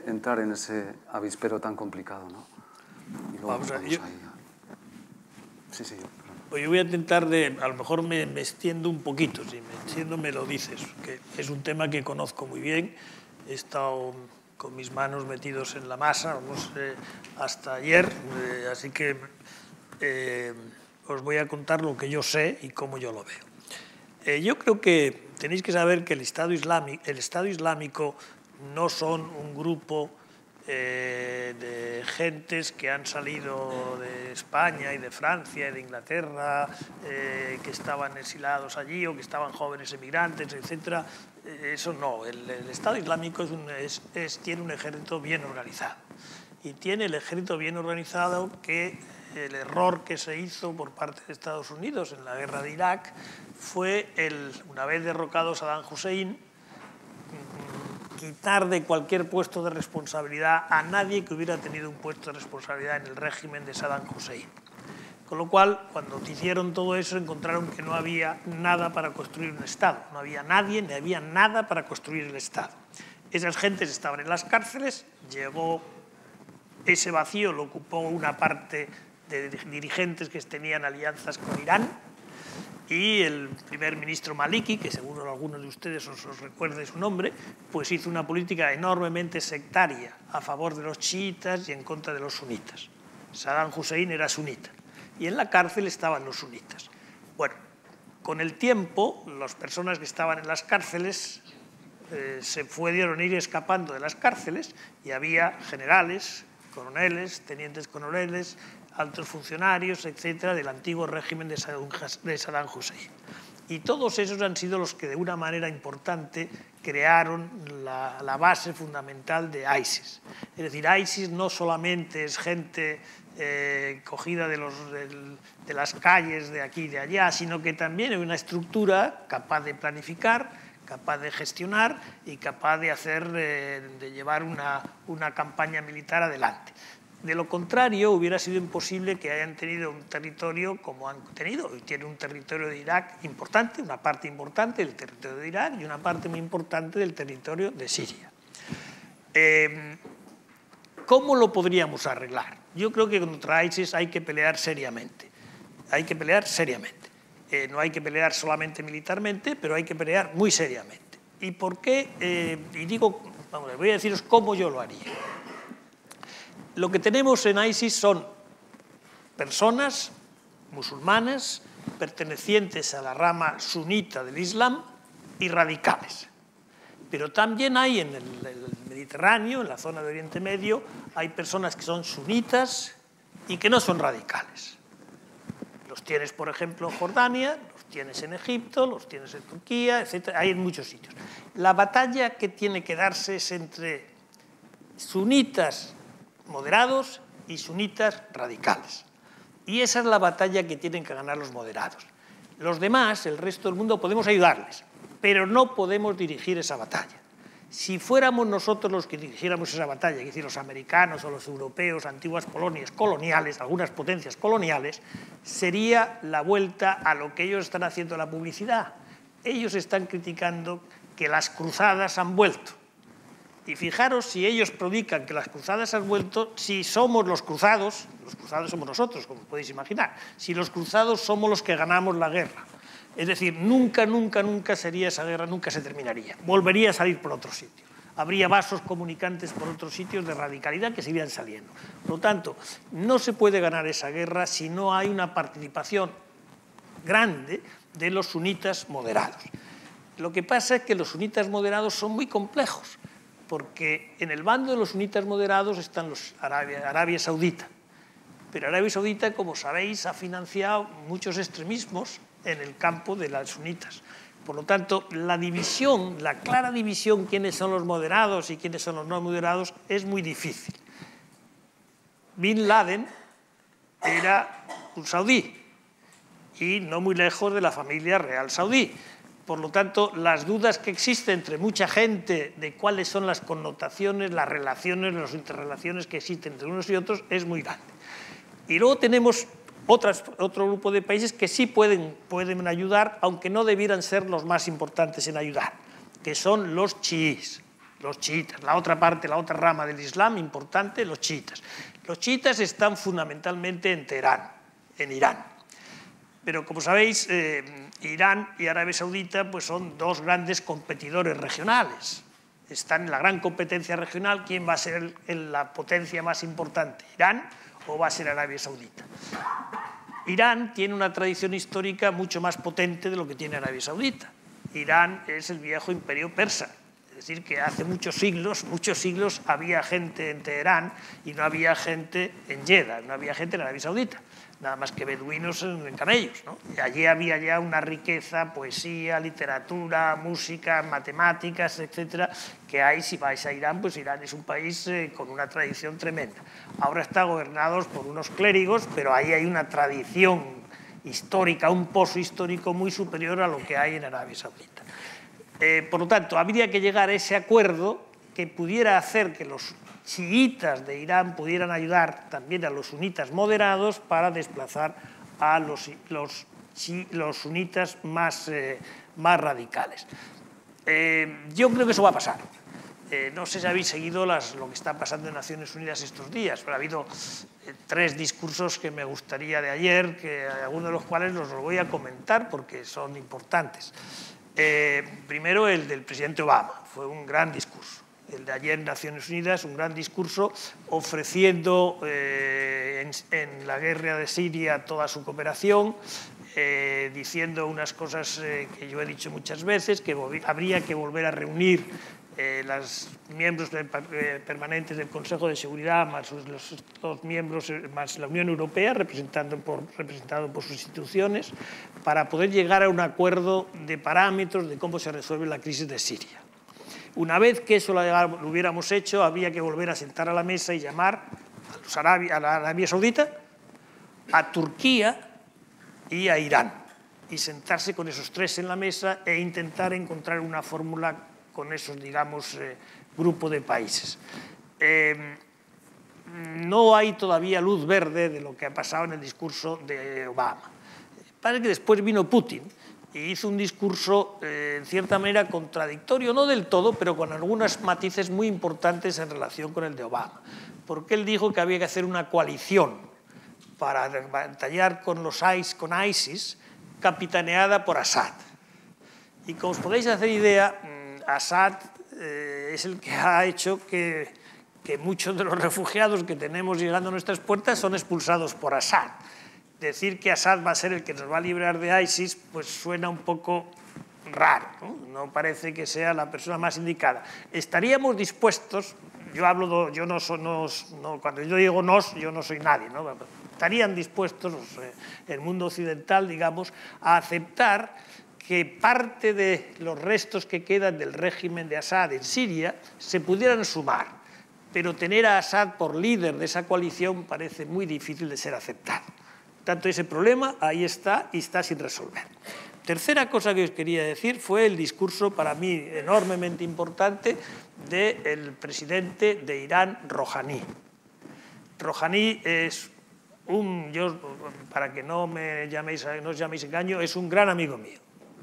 entrar en ese avispero tan complicado, ¿no? Y luego Vamos a ver, Sí, yo. Pues yo voy a intentar a lo mejor me extiendo un poquito, si me extiendo me lo dices, que es un tema que conozco muy bien. He estado con mis manos metidos en la masa, hasta ayer, así que os voy a contar lo que yo sé y cómo yo lo veo. Yo creo que tenéis que saber que el Estado Islámico no son un grupo de gentes que han salido de España y de Francia y de Inglaterra, que estaban exilados allí o que estaban jóvenes emigrantes, etc. Eso no. El Estado Islámico tiene un ejército bien organizado. Y tiene el ejército bien organizado que el error que se hizo por parte de Estados Unidos en la guerra de Irak fue, una vez derrocado Saddam Hussein, quitar de cualquier puesto de responsabilidad a nadie que hubiera tenido un puesto de responsabilidad en el régimen de Saddam Hussein. Con lo cual, cuando hicieron todo eso, encontraron que no había nada para construir un Estado. No había nadie ni había nada para construir el Estado. Esas gentes estaban en las cárceles, llegó ese vacío, lo ocupó una parte de dirigentes que tenían alianzas con Irán, y el primer ministro Maliki, que seguro algunos de ustedes os recuerde su nombre, pues hizo una política enormemente sectaria a favor de los chiitas y en contra de los sunitas. Saddam Hussein era sunita y en la cárcel estaban los sunitas. Bueno, con el tiempo, las personas que estaban en las cárceles se pudieron ir escapando de las cárceles y había generales, coroneles, tenientes coroneles, altos funcionarios, etcétera, del antiguo régimen de Saddam Hussein. Y todos esos han sido los que de una manera importante crearon la base fundamental de ISIS. Es decir, ISIS no solamente es gente cogida de las calles de aquí y de allá, sino que también es una estructura capaz de planificar, capaz de gestionar y capaz de llevar una campaña militar adelante. De lo contrario, hubiera sido imposible que hayan tenido un territorio como han tenido. Y tienen un territorio de Irak importante, una parte importante del territorio de Irak y una parte muy importante del territorio de Siria. ¿Cómo lo podríamos arreglar? Yo creo que contra ISIS hay que pelear seriamente. Hay que pelear seriamente. No hay que pelear solamente militarmente, pero hay que pelear muy seriamente. ¿Y por qué? Voy a deciros cómo yo lo haría. Lo que tenemos en ISIS son personas musulmanas pertenecientes a la rama sunita del Islam y radicales. Pero también hay en el Mediterráneo, en la zona de Oriente Medio, hay personas que son sunitas y que no son radicales. Los tienes, por ejemplo, en Jordania, los tienes en Egipto, los tienes en Turquía, etc. Hay en muchos sitios. La batalla que tiene que darse es entre sunitas moderados y sunitas radicales. Y esa es la batalla que tienen que ganar los moderados. Los demás, el resto del mundo, podemos ayudarles, pero no podemos dirigir esa batalla. Si fuéramos nosotros los que dirigiéramos esa batalla, es decir, los americanos o los europeos, antiguas colonias coloniales, algunas potencias coloniales, sería la vuelta a lo que ellos están haciendo la publicidad. Ellos están criticando que las cruzadas han vuelto. Y fijaros si ellos predican que las cruzadas han vuelto, si somos los cruzados somos nosotros, como podéis imaginar, si los cruzados somos los que ganamos la guerra. Es decir, nunca sería esa guerra, nunca se terminaría. Volvería a salir por otro sitio. Habría vasos comunicantes por otros sitios de radicalidad que seguirían saliendo. Por lo tanto, no se puede ganar esa guerra si no hay una participación grande de los sunitas moderados. Lo que pasa es que los sunitas moderados son muy complejos, porque en el bando de los sunitas moderados están Arabia Saudita. Pero Arabia Saudita, como sabéis, ha financiado muchos extremismos en el campo de las sunitas. Por lo tanto, la división, la clara división, quiénes son los moderados y quiénes son los no moderados, es muy difícil. Bin Laden era un saudí y no muy lejos de la familia real saudí. Por lo tanto, las dudas que existen entre mucha gente de cuáles son las connotaciones, las relaciones, las interrelaciones que existen entre unos y otros es muy grande. Y luego tenemos otro grupo de países que sí pueden ayudar, aunque no debieran ser los más importantes en ayudar, que son los chiíes, los chiitas, la otra parte, la otra rama del Islam importante, los chiitas. Los chiitas están fundamentalmente en Teherán, en Irán. Pero, como sabéis, Irán y Arabia Saudita pues, son dos grandes competidores regionales. Están en la gran competencia regional. ¿Quién va a ser la potencia más importante? ¿Irán o va a ser Arabia Saudita? Irán tiene una tradición histórica mucho más potente de lo que tiene Arabia Saudita. Irán es el viejo imperio persa. Es decir, que hace muchos siglos había gente en Teherán y no había gente en Jeddah, no había gente en Arabia Saudita. Nada más que beduinos en camellos, ¿no? Y allí había ya una riqueza, poesía, literatura, música, matemáticas, etcétera, que hay, si vais a Irán, pues Irán es un país con una tradición tremenda. Ahora está gobernado por unos clérigos, pero ahí hay una tradición histórica, un pozo histórico muy superior a lo que hay en Arabia Saudita. Por lo tanto, habría que llegar a ese acuerdo que pudiera hacer que los chiitas de Irán pudieran ayudar también a los sunitas moderados para desplazar a los sunitas más radicales. Yo creo que eso va a pasar. No sé si habéis seguido lo que está pasando en Naciones Unidas estos días, pero ha habido 3 discursos que me gustaría de ayer, algunos de los cuales los voy a comentar porque son importantes. Primero, el del presidente Obama, fue un gran discurso. El de ayer en Naciones Unidas, un gran discurso ofreciendo en la guerra de Siria toda su cooperación, diciendo unas cosas que yo he dicho muchas veces, que habría que volver a reunir los miembros permanentes del Consejo de Seguridad, más los miembros, más la Unión Europea, representado por sus instituciones, para poder llegar a un acuerdo de parámetros de cómo se resuelve la crisis de Siria. Una vez que eso lo hubiéramos hecho, había que volver a sentar a la mesa y llamar a la Arabia Saudita, a Turquía y a Irán, y sentarse con esos 3 en la mesa e intentar encontrar una fórmula con esos, digamos, grupo de países. No hay todavía luz verde de lo que ha pasado en el discurso de Obama. Parece que después vino Putin y hizo un discurso, en cierta manera, contradictorio, no del todo, pero con algunos matices muy importantes en relación con el de Obama. Porque él dijo que había que hacer una coalición para batallar con ISIS, capitaneada por Assad. Y como os podéis hacer idea, Assad es el que ha hecho que muchos de los refugiados que tenemos llegando a nuestras puertas son expulsados por Assad. Decir que Assad va a ser el que nos va a librar de ISIS, pues suena un poco raro, ¿no? No parece que sea la persona más indicada. Estaríamos dispuestos, cuando yo digo nos, yo no soy nadie, ¿no? Estarían dispuestos el mundo occidental, digamos, a aceptar que parte de los restos que quedan del régimen de Assad en Siria se pudieran sumar, pero tener a Assad por líder de esa coalición parece muy difícil de ser aceptado. Tanto ese problema ahí está y está sin resolver. Tercera cosa que os quería decir fue el discurso para mí enormemente importante del presidente de Irán, Rouhani. Rouhani es para que no os llaméis engaño, es un gran amigo mío.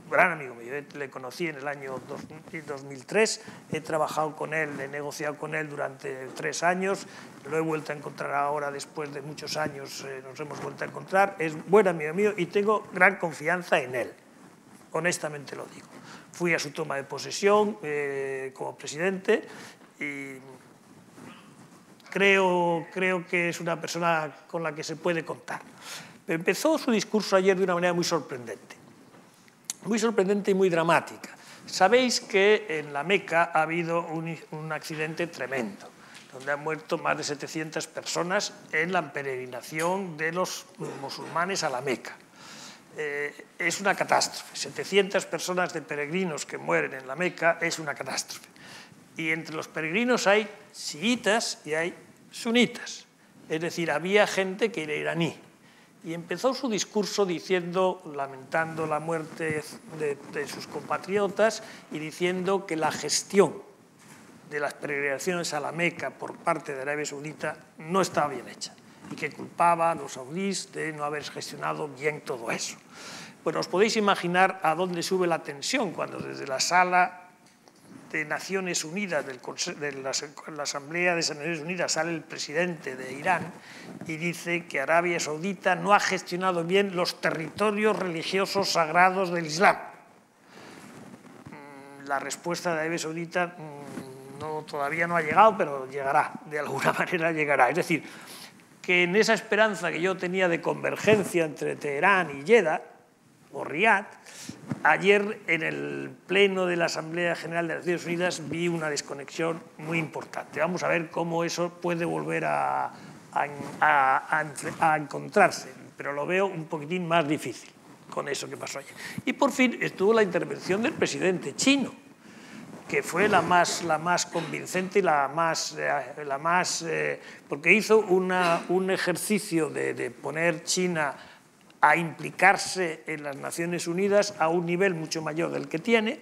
Gran amigo mío. Le conocí en el año 2003, he trabajado con él, he negociado con él durante 3 años, lo he vuelto a encontrar ahora después de muchos años, nos hemos vuelto a encontrar, es buen amigo mío y tengo gran confianza en él, honestamente lo digo. Fui a su toma de posesión como presidente y creo que es una persona con la que se puede contar. Pero empezó su discurso ayer de una manera muy sorprendente y muy dramática. Sabéis que en la Meca ha habido un accidente tremendo, donde han muerto más de 700 personas en la peregrinación de los musulmanes a la Meca. es una catástrofe. 700 personas de peregrinos que mueren en la Meca es una catástrofe. Y entre los peregrinos hay chiitas y hay sunitas. Es decir, había gente que era iraní. Y empezó su discurso diciendo, lamentando la muerte de sus compatriotas y diciendo que la gestión de las peregrinaciones a la Meca por parte de Arabia Saudita no estaba bien hecha y que culpaba a los saudíes de no haber gestionado bien todo eso. Bueno, os podéis imaginar a dónde sube la tensión cuando desde la sala de Naciones Unidas, de la Asamblea de Naciones Unidas, sale el presidente de Irán y dice que Arabia Saudita no ha gestionado bien los territorios religiosos sagrados del Islam. La respuesta de Arabia Saudita todavía no ha llegado, pero llegará, de alguna manera llegará. Es decir, que en esa esperanza que yo tenía de convergencia entre Teherán y Jeddah, o Riad, ayer en el pleno de la Asamblea General de las Naciones Unidas vi una desconexión muy importante. Vamos a ver cómo eso puede volver a encontrarse, pero lo veo un poquitín más difícil con eso que pasó ayer. Y por fin estuvo la intervención del presidente chino, que fue la más convincente y porque hizo un ejercicio de poner China a implicarse en las Naciones Unidas a un nivel mucho mayor del que tiene.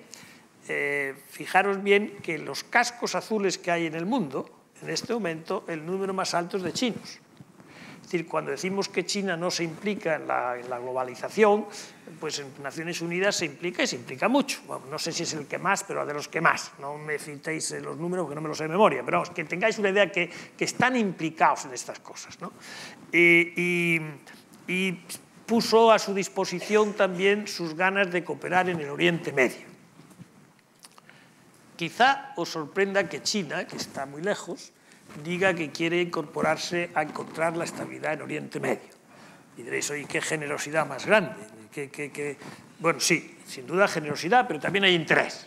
Fijaros bien que los cascos azules que hay en el mundo, en este momento, el número más alto es de chinos. Es decir, cuando decimos que China no se implica en la globalización, pues en Naciones Unidas se implica y se implica mucho. Bueno, no sé si es el que más, pero de los que más. No me citéis los números porque no me los sé de memoria, pero vamos, que tengáis una idea que están implicados en estas cosas, ¿no? Y puso a su disposición también sus ganas de cooperar en el Oriente Medio. Quizá os sorprenda que China, que está muy lejos, diga que quiere incorporarse a encontrar la estabilidad en Oriente Medio. Y diréis, oye, qué generosidad más grande. Bueno, sí, sin duda generosidad, pero también hay interés.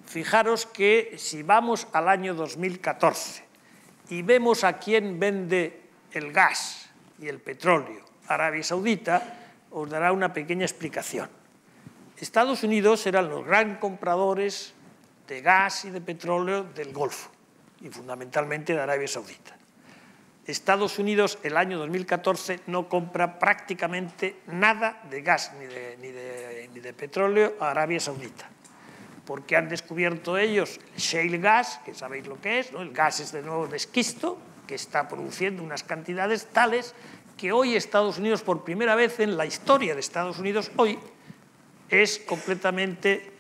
Fijaros que si vamos al año 2014 y vemos a quién vende el gas y el petróleo, Arabia Saudita, os dará una pequeña explicación. Estados Unidos eran los gran compradores de gas y de petróleo del Golfo, y fundamentalmente de Arabia Saudita. Estados Unidos, el año 2014, no compra prácticamente nada de gas ni de petróleo a Arabia Saudita, porque han descubierto ellos el shale gas, que sabéis lo que es, ¿no? El gas es de nuevo de esquisto, que está produciendo unas cantidades tales que hoy Estados Unidos, por primera vez en la historia de Estados Unidos, hoy es completamente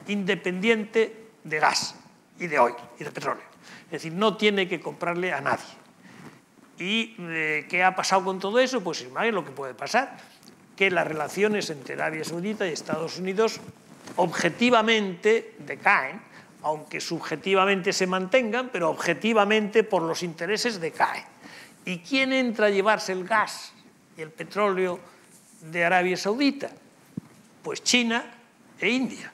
independiente de gas y de oil y de petróleo. Es decir, no tiene que comprarle a nadie. ¿Y qué ha pasado con todo eso? Pues imagínate lo que puede pasar, que las relaciones entre Arabia Saudita y Estados Unidos objetivamente decaen, aunque subjetivamente se mantengan, pero objetivamente por los intereses decaen. ¿Y quién entra a llevarse el gas y el petróleo de Arabia Saudita? Pues China e India.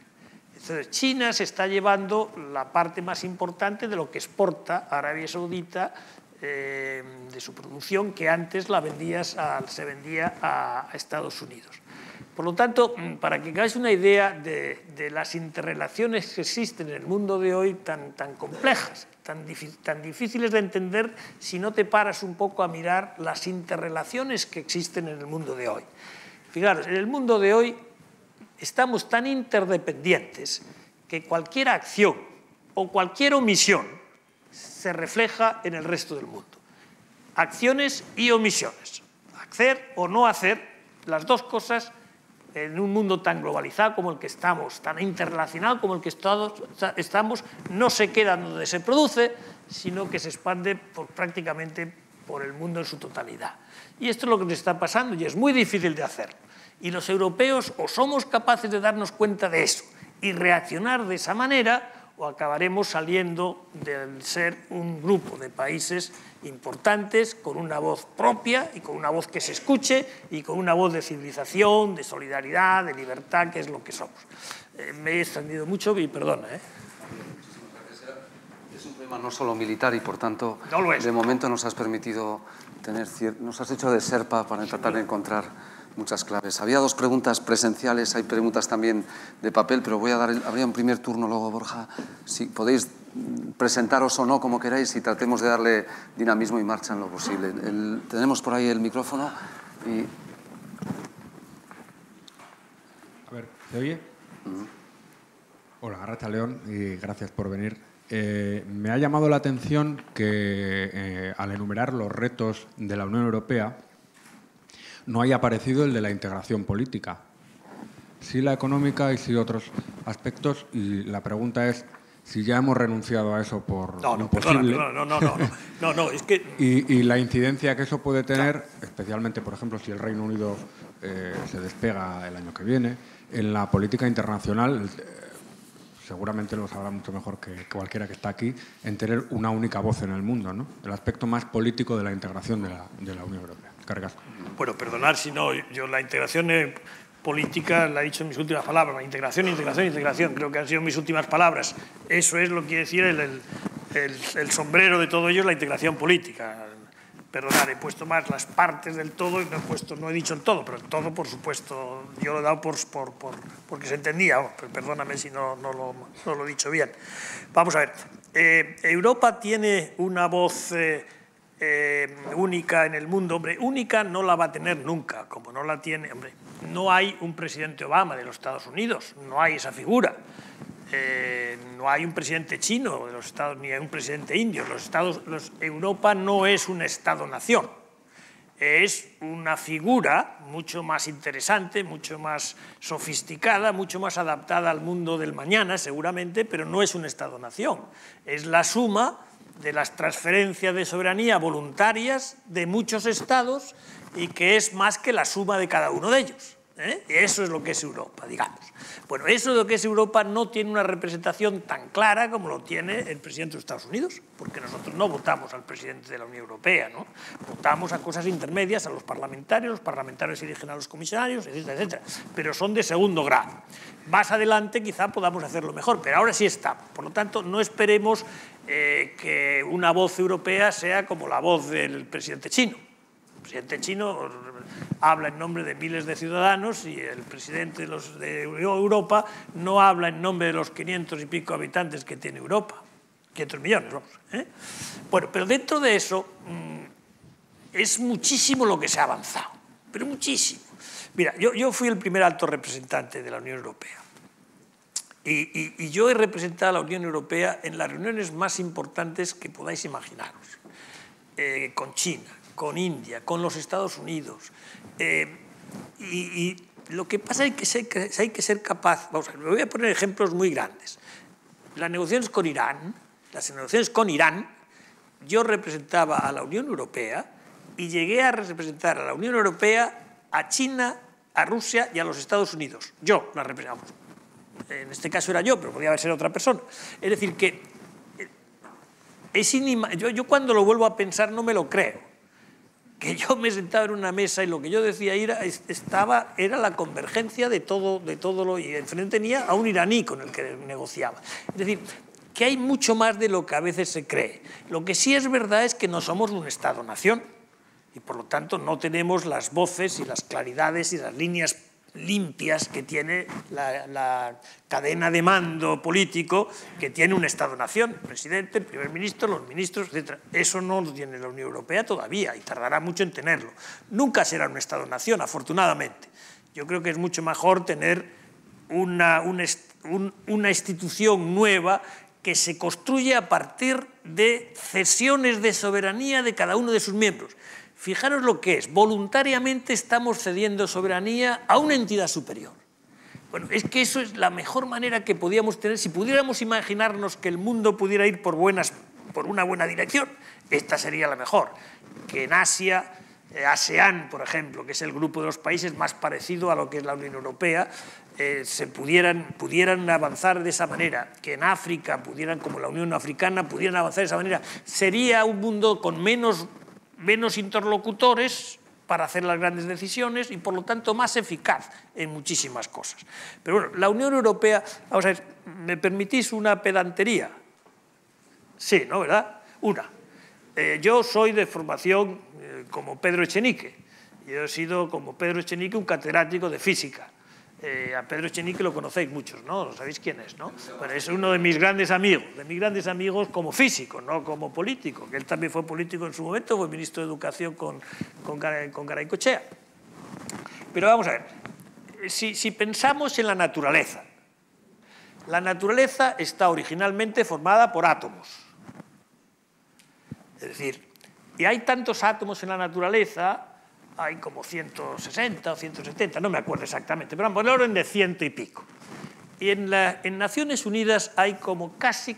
Entonces, China se está llevando la parte más importante de lo que exporta Arabia Saudita de su producción, que antes se vendía a Estados Unidos. Por lo tanto, para que hagáis una idea de las interrelaciones que existen en el mundo de hoy tan complejas, tan difíciles de entender si no te paras un poco a mirar las interrelaciones que existen en el mundo de hoy. Fijaros, en el mundo de hoy estamos tan interdependientes que cualquier acción o cualquier omisión se refleja en el resto del mundo. Acciones y omisiones. Hacer o no hacer, las dos cosas en un mundo tan globalizado como el que estamos, tan interrelacionado como el que estamos, no se queda donde se produce, sino que se expande prácticamente por el mundo en su totalidad. Y esto es lo que nos está pasando y es muy difícil de hacerlo. Y los europeos o somos capaces de darnos cuenta de eso y reaccionar de esa manera, o acabaremos saliendo de ser un grupo de países importantes con una voz propia y con una voz que se escuche y con una voz de civilización, de solidaridad, de libertad, que es lo que somos. Me he extendido mucho y perdona. Es un tema no solo militar y, por tanto, no lo es. De momento nos has permitido nos has hecho de serpa para tratar de encontrar muchas claves. Había dos preguntas presenciales, hay preguntas también de papel, pero voy a dar, habría un primer turno luego, Borja. Si podéis presentaros o no, como queráis, y tratemos de darle dinamismo y marcha en lo posible. Tenemos por ahí el micrófono y... A ver, ¿se oye? Hola, arratsaldeon, y gracias por venir. Me ha llamado la atención que al enumerar los retos de la Unión Europea no haya aparecido el de la integración política. Sí la económica y sí otros aspectos, y la pregunta es si ya hemos renunciado a eso por imposible. No, es que... Y la incidencia que eso puede tener, especialmente, por ejemplo, si el Reino Unido se despega el año que viene, en la política internacional, seguramente lo sabrá mucho mejor que cualquiera que está aquí, en tener una única voz en el mundo, ¿no? El aspecto más político de la integración de la Unión Europea. Cargas. Bueno, perdonar si no, yo la integración política la he dicho en mis últimas palabras. Integración, creo que han sido mis últimas palabras. Eso es lo que quiere decir el sombrero de todo ello, la integración política. Perdonar, he puesto más las partes del todo y no he dicho el todo, pero el todo, por supuesto, yo lo he dado porque se entendía. Perdóname si no lo he dicho bien. Vamos a ver. Europa tiene una voz única en el mundo. Hombre, única no la va a tener nunca, como no la tiene. Hombre, no hay un presidente Obama de los Estados Unidos, no hay esa figura. No hay un presidente chino de los Estados, ni hay un presidente indio. Europa no es un Estado-nación, es una figura mucho más interesante, mucho más sofisticada, mucho más adaptada al mundo del mañana, seguramente, pero no es un Estado-nación. Es la suma de las transferencias de soberanía voluntarias de muchos estados y que es más que la suma de cada uno de ellos. Eso es lo que es Europa, digamos. Bueno, eso de lo que es Europa no tiene una representación tan clara como lo tiene el presidente de Estados Unidos, porque nosotros no votamos al presidente de la Unión Europea, ¿no? Votamos a cosas intermedias, a los parlamentarios eligen a los comisarios, etcétera, etcétera, pero son de segundo grado. Más adelante quizá podamos hacerlo mejor, pero ahora sí está. Por lo tanto, no esperemos que una voz europea sea como la voz del presidente chino. El presidente chino habla en nombre de miles de ciudadanos y el presidente de Europa no habla en nombre de los 500 y pico habitantes que tiene Europa. 500 millones, vamos. Bueno, pero dentro de eso es muchísimo lo que se ha avanzado, pero muchísimo. Mira, yo fui el primer alto representante de la Unión Europea y yo he representado a la Unión Europea en las reuniones más importantes que podáis imaginaros, con China, con India, con los Estados Unidos. Y lo que pasa es que hay que ser capaz, vamos a ver, me voy a poner ejemplos muy grandes. Las negociaciones con Irán, yo representaba a la Unión Europea y llegué a representar a la Unión Europea, a China, a Rusia y a los Estados Unidos. Yo la representaba. En este caso era yo, pero podía haber sido otra persona. Es decir, que yo cuando lo vuelvo a pensar no me lo creo. Que yo me sentaba en una mesa y lo que yo decía era la convergencia de todo lo... Y enfrente tenía a un iraní con el que negociaba. Es decir, que hay mucho más de lo que a veces se cree. Lo que sí es verdad es que no somos un Estado-nación y por lo tanto no tenemos las voces y las claridades y las líneas limpias que tiene la cadena de mando político que tiene un Estado-nación, el presidente, el primer ministro, los ministros, etc. Eso no lo tiene la Unión Europea todavía y tardará mucho en tenerlo. Nunca será un Estado-nación, afortunadamente. Yo creo que es mucho mejor tener una institución nueva que se construye a partir de cesiones de soberanía de cada uno de sus miembros. Fijaros lo que es, voluntariamente estamos cediendo soberanía a una entidad superior. Bueno, es que eso es la mejor manera que podíamos tener, si pudiéramos imaginarnos que el mundo pudiera ir por una buena dirección, esta sería la mejor. Que en Asia, ASEAN, por ejemplo, que es el grupo de los países más parecido a lo que es la Unión Europea, pudieran avanzar de esa manera, que en África como la Unión Africana, pudieran avanzar de esa manera. Sería un mundo con menos interlocutores para hacer las grandes decisiones y, por lo tanto, más eficaz en muchísimas cosas. Pero bueno, la Unión Europea, vamos a ver, ¿me permitís una pedantería? Sí, ¿no? ¿Verdad? Una. Yo soy de formación como Pedro Echenique. Yo he sido, como Pedro Echenique, un catedrático de física. A Pedro Echenique lo conocéis muchos, ¿no? ¿Sabéis quién es, no? Bueno, es uno de mis grandes amigos como físico, no como político, que él también fue político en su momento, fue ministro de Educación con Garaycochea. Pero vamos a ver, si pensamos en la naturaleza está originalmente formada por átomos. Es decir, y hay tantos átomos en la naturaleza, hay como 160 o 170, no me acuerdo exactamente, pero por el orden de 100 y pico. Y en Naciones Unidas hay como casi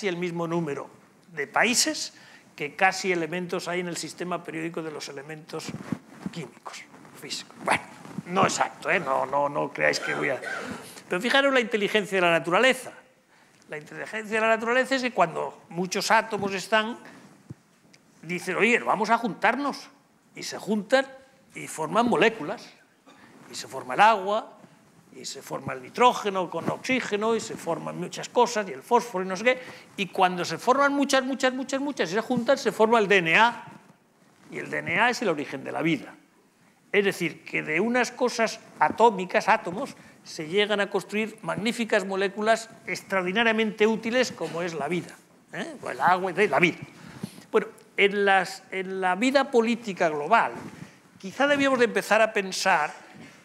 el mismo número de países que casi elementos hay en el sistema periódico de los elementos químicos, físicos. Bueno, no exacto, no creáis que voy a... Pero fijaros la inteligencia de la naturaleza. La inteligencia de la naturaleza es que cuando muchos átomos están, dicen, oye, vamos a juntarnos. Y se juntan y forman moléculas. Y se forma el agua, y se forma el nitrógeno con oxígeno, y se forman muchas cosas, y el fósforo y no sé qué. Y cuando se forman muchas, y se juntan, se forma el DNA. Y el DNA es el origen de la vida. Es decir, que de unas cosas atómicas, átomos, se llegan a construir magníficas moléculas extraordinariamente útiles como es la vida. O el agua y la vida. Bueno, en la vida política global, quizá debíamos de empezar a pensar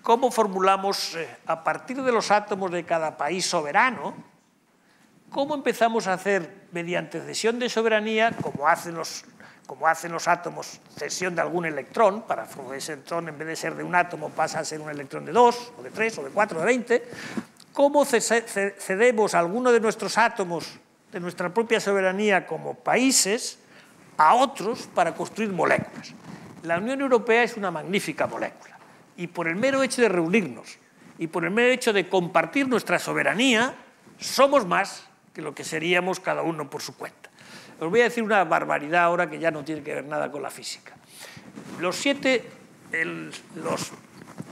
cómo formulamos, a partir de los átomos de cada país soberano, cómo empezamos a hacer, mediante cesión de soberanía, como hacen los átomos, cesión de algún electrón, para que ese electrón, en vez de ser de un átomo, pasa a ser un electrón de 2, o de 3, o de 4, o de 20, cómo cedemos alguno de nuestros átomos de nuestra propia soberanía como países a otros para construir moléculas. La Unión Europea es una magnífica molécula y por el mero hecho de reunirnos y por el mero hecho de compartir nuestra soberanía, somos más que lo que seríamos cada uno por su cuenta. Os voy a decir una barbaridad ahora que ya no tiene que ver nada con la física.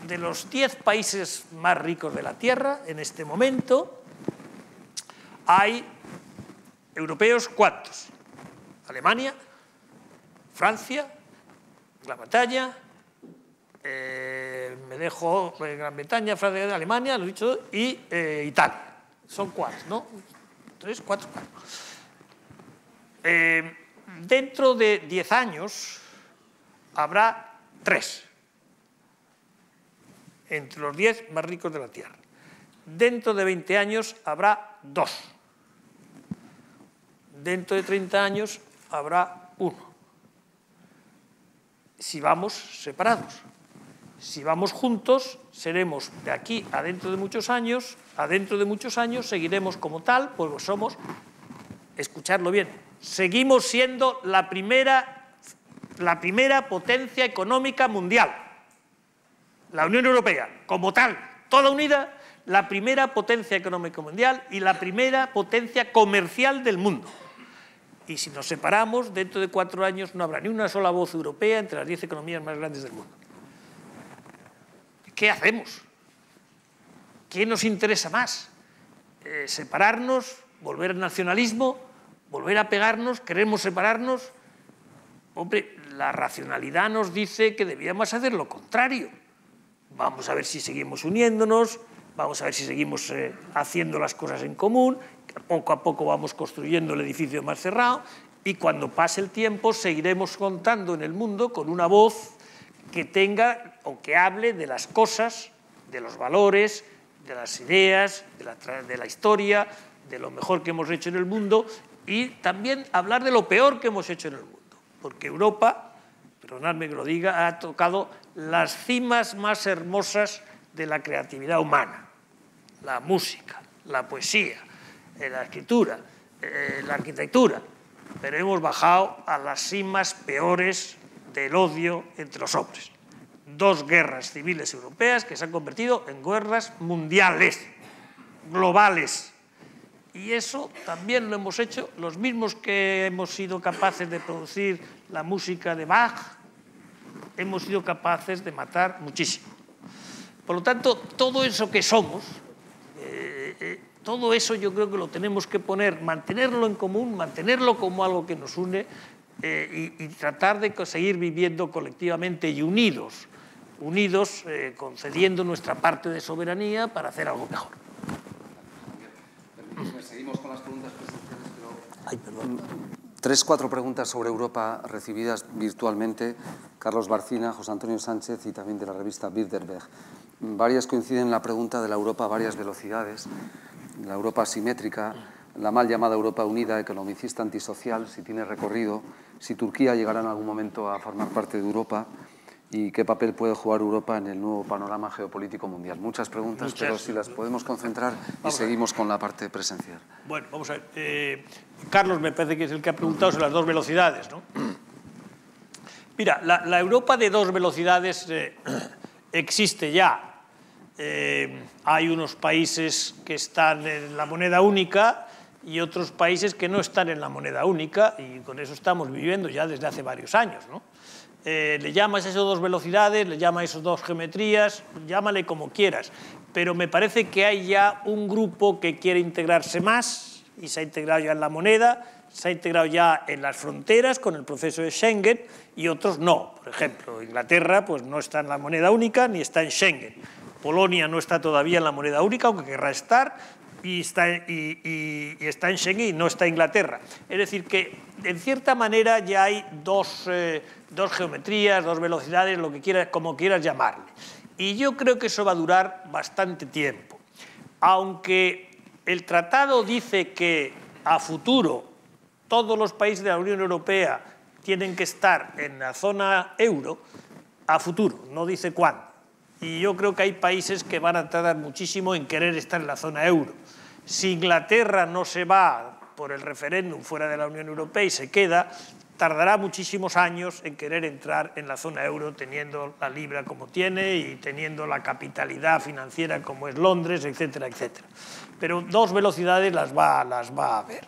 De los 10 países más ricos de la Tierra, en este momento, hay europeos, ¿cuántos? Alemania, Francia, Gran Bretaña, Gran Bretaña, Francia, Alemania, lo he dicho, y Italia. Son 4, ¿no? 3, 4, 4. Dentro de 10 años habrá 3 entre los 10 más ricos de la Tierra. Dentro de 20 años habrá 2. Dentro de 30 años habrá 1. Si vamos separados. Si vamos juntos, seremos de aquí a dentro de muchos años, seguiremos como tal, pues somos, escuchadlo bien, seguimos siendo la primera potencia económica mundial. La Unión Europea, como tal, toda unida, la primera potencia económica mundial y la primera potencia comercial del mundo. Y si nos separamos, dentro de 4 años no habrá ni una sola voz europea entre las 10 economías más grandes del mundo. ¿Qué hacemos? ¿Qué nos interesa más? ¿Separarnos? ¿Volver al nacionalismo? ¿Volver a pegarnos? ¿Queremos separarnos? Hombre, la racionalidad nos dice que debíamos hacer lo contrario. Vamos a ver si seguimos uniéndonos, vamos a ver si seguimos haciendo las cosas en común, poco a poco vamos construyendo el edificio más cerrado y cuando pase el tiempo seguiremos contando en el mundo con una voz que tenga o que hable de las cosas, de los valores, de las ideas, de la historia, de lo mejor que hemos hecho en el mundo y también hablar de lo peor que hemos hecho en el mundo. Porque Europa, perdonadme que lo diga, ha tocado las cimas más hermosas de la creatividad humana. La música, la poesía, la escritura, la arquitectura. Pero hemos bajado a las cimas peores del odio entre los hombres. 2 guerras civiles europeas que se han convertido en guerras mundiales, globales. Y eso también lo hemos hecho los mismos que hemos sido capaces de producir la música de Bach, hemos sido capaces de matar muchísimo. Por lo tanto, todo eso que somos, todo eso yo creo que lo tenemos que poner, mantenerlo en común, mantenerlo como algo que nos une y tratar de seguir viviendo colectivamente y unidos. unidos, concediendo nuestra parte de soberanía para hacer algo mejor. Seguimos con las preguntas presenciales, pero... Ay, perdón. 3, 4 preguntas sobre Europa recibidas virtualmente. Carlos Barcina, José Antonio Sánchez y también de la revista Bilderberg. Varias coinciden en la pregunta de la Europa a varias velocidades, la Europa asimétrica, la mal llamada Europa unida, economicista, antisocial, si tiene recorrido, si Turquía llegará en algún momento a formar parte de Europa y qué papel puede jugar Europa en el nuevo panorama geopolítico mundial. Muchas preguntas, pero si las podemos concentrar y seguimos con la parte presencial. Bueno, vamos a ver. Carlos me parece que es el que ha preguntado sobre las 2 velocidades, ¿no? Mira, la Europa de 2 velocidades existe ya. Hay unos países que están en la moneda única y otros países que no están en la moneda única, y con eso estamos viviendo ya desde hace varios años, ¿no? Le llamas a esas 2 velocidades, le llamas a esas 2 geometrías, llámale como quieras, pero me parece que hay ya un grupo que quiere integrarse más y se ha integrado ya en la moneda, se ha integrado ya en las fronteras con el proceso de Schengen y otros no. Por ejemplo, Inglaterra pues, no está en la moneda única ni está en Schengen. Polonia no está todavía en la moneda única, aunque querrá estar, y está en Schengen y no está Inglaterra. Es decir, que en cierta manera ya hay dos geometrías, 2 velocidades, lo que quieras, como quieras llamarle. Y yo creo que eso va a durar bastante tiempo. Aunque el tratado dice que a futuro todos los países de la Unión Europea tienen que estar en la zona euro, a futuro, no dice cuándo. Y yo creo que hay países que van a tardar muchísimo en querer estar en la zona euro. Si Inglaterra no se va por el referéndum fuera de la Unión Europea y se queda, tardará muchísimos años en querer entrar en la zona euro teniendo la libra como tiene y teniendo la capitalidad financiera como es Londres, etcétera, etcétera. Pero 2 velocidades las va a haber.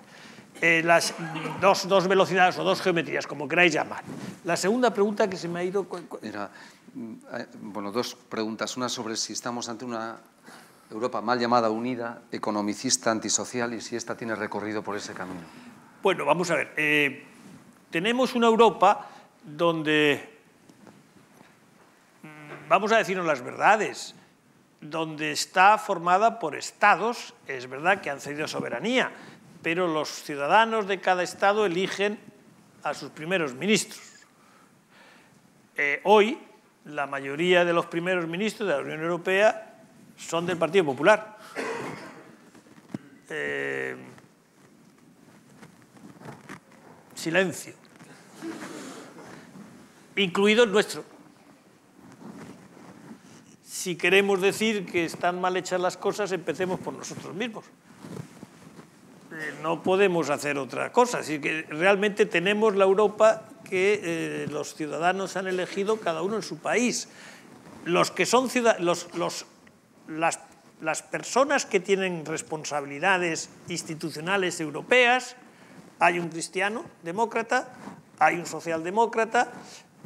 Las dos velocidades o 2 geometrías, como queráis llamar. La segunda pregunta que se me ha ido... Era, bueno, 2 preguntas. Una sobre si estamos ante una Europa mal llamada unida, economicista, antisocial, y si esta tiene recorrido por ese camino. Bueno, vamos a ver. Tenemos una Europa donde, vamos a decirnos las verdades, donde está formada por estados, es verdad que han cedido soberanía, pero los ciudadanos de cada estado eligen a sus primeros ministros. Hoy, la mayoría de los primeros ministros de la Unión Europea son del Partido Popular. Silencio. Incluido el nuestro. Si queremos decir que están mal hechas las cosas, empecemos por nosotros mismos. No podemos hacer otra cosa. Así que realmente tenemos la Europa que los ciudadanos han elegido cada uno en su país. Los que son las personas que tienen responsabilidades institucionales europeas, hay un cristiano demócrata, hay un socialdemócrata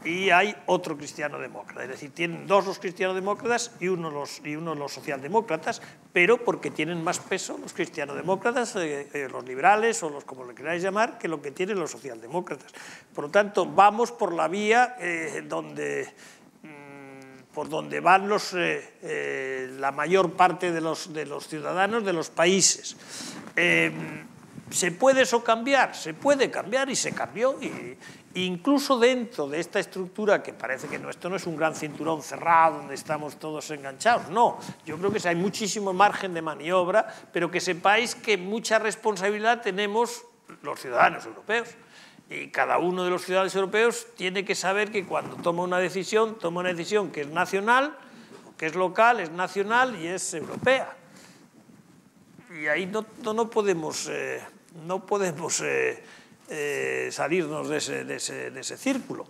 y hay otro cristiano demócrata. Es decir, tienen 2 los cristianos demócratas y uno los socialdemócratas, pero porque tienen más peso los cristianodemócratas, los liberales o los como le queráis llamar, que lo que tienen los socialdemócratas. Por lo tanto, vamos por la vía por donde van la mayor parte de los ciudadanos de los países. ¿Se puede eso cambiar? Se puede cambiar y se cambió. Incluso dentro de esta estructura, que parece que esto no es un gran cinturón cerrado donde estamos todos enganchados, no. Yo creo que hay muchísimo margen de maniobra, pero que sepáis que mucha responsabilidad tenemos los ciudadanos europeos. Y cada uno de los ciudadanos europeos tiene que saber que cuando toma una decisión que es nacional, que es local, es nacional y es europea. Y ahí no podemos salirnos de ese círculo.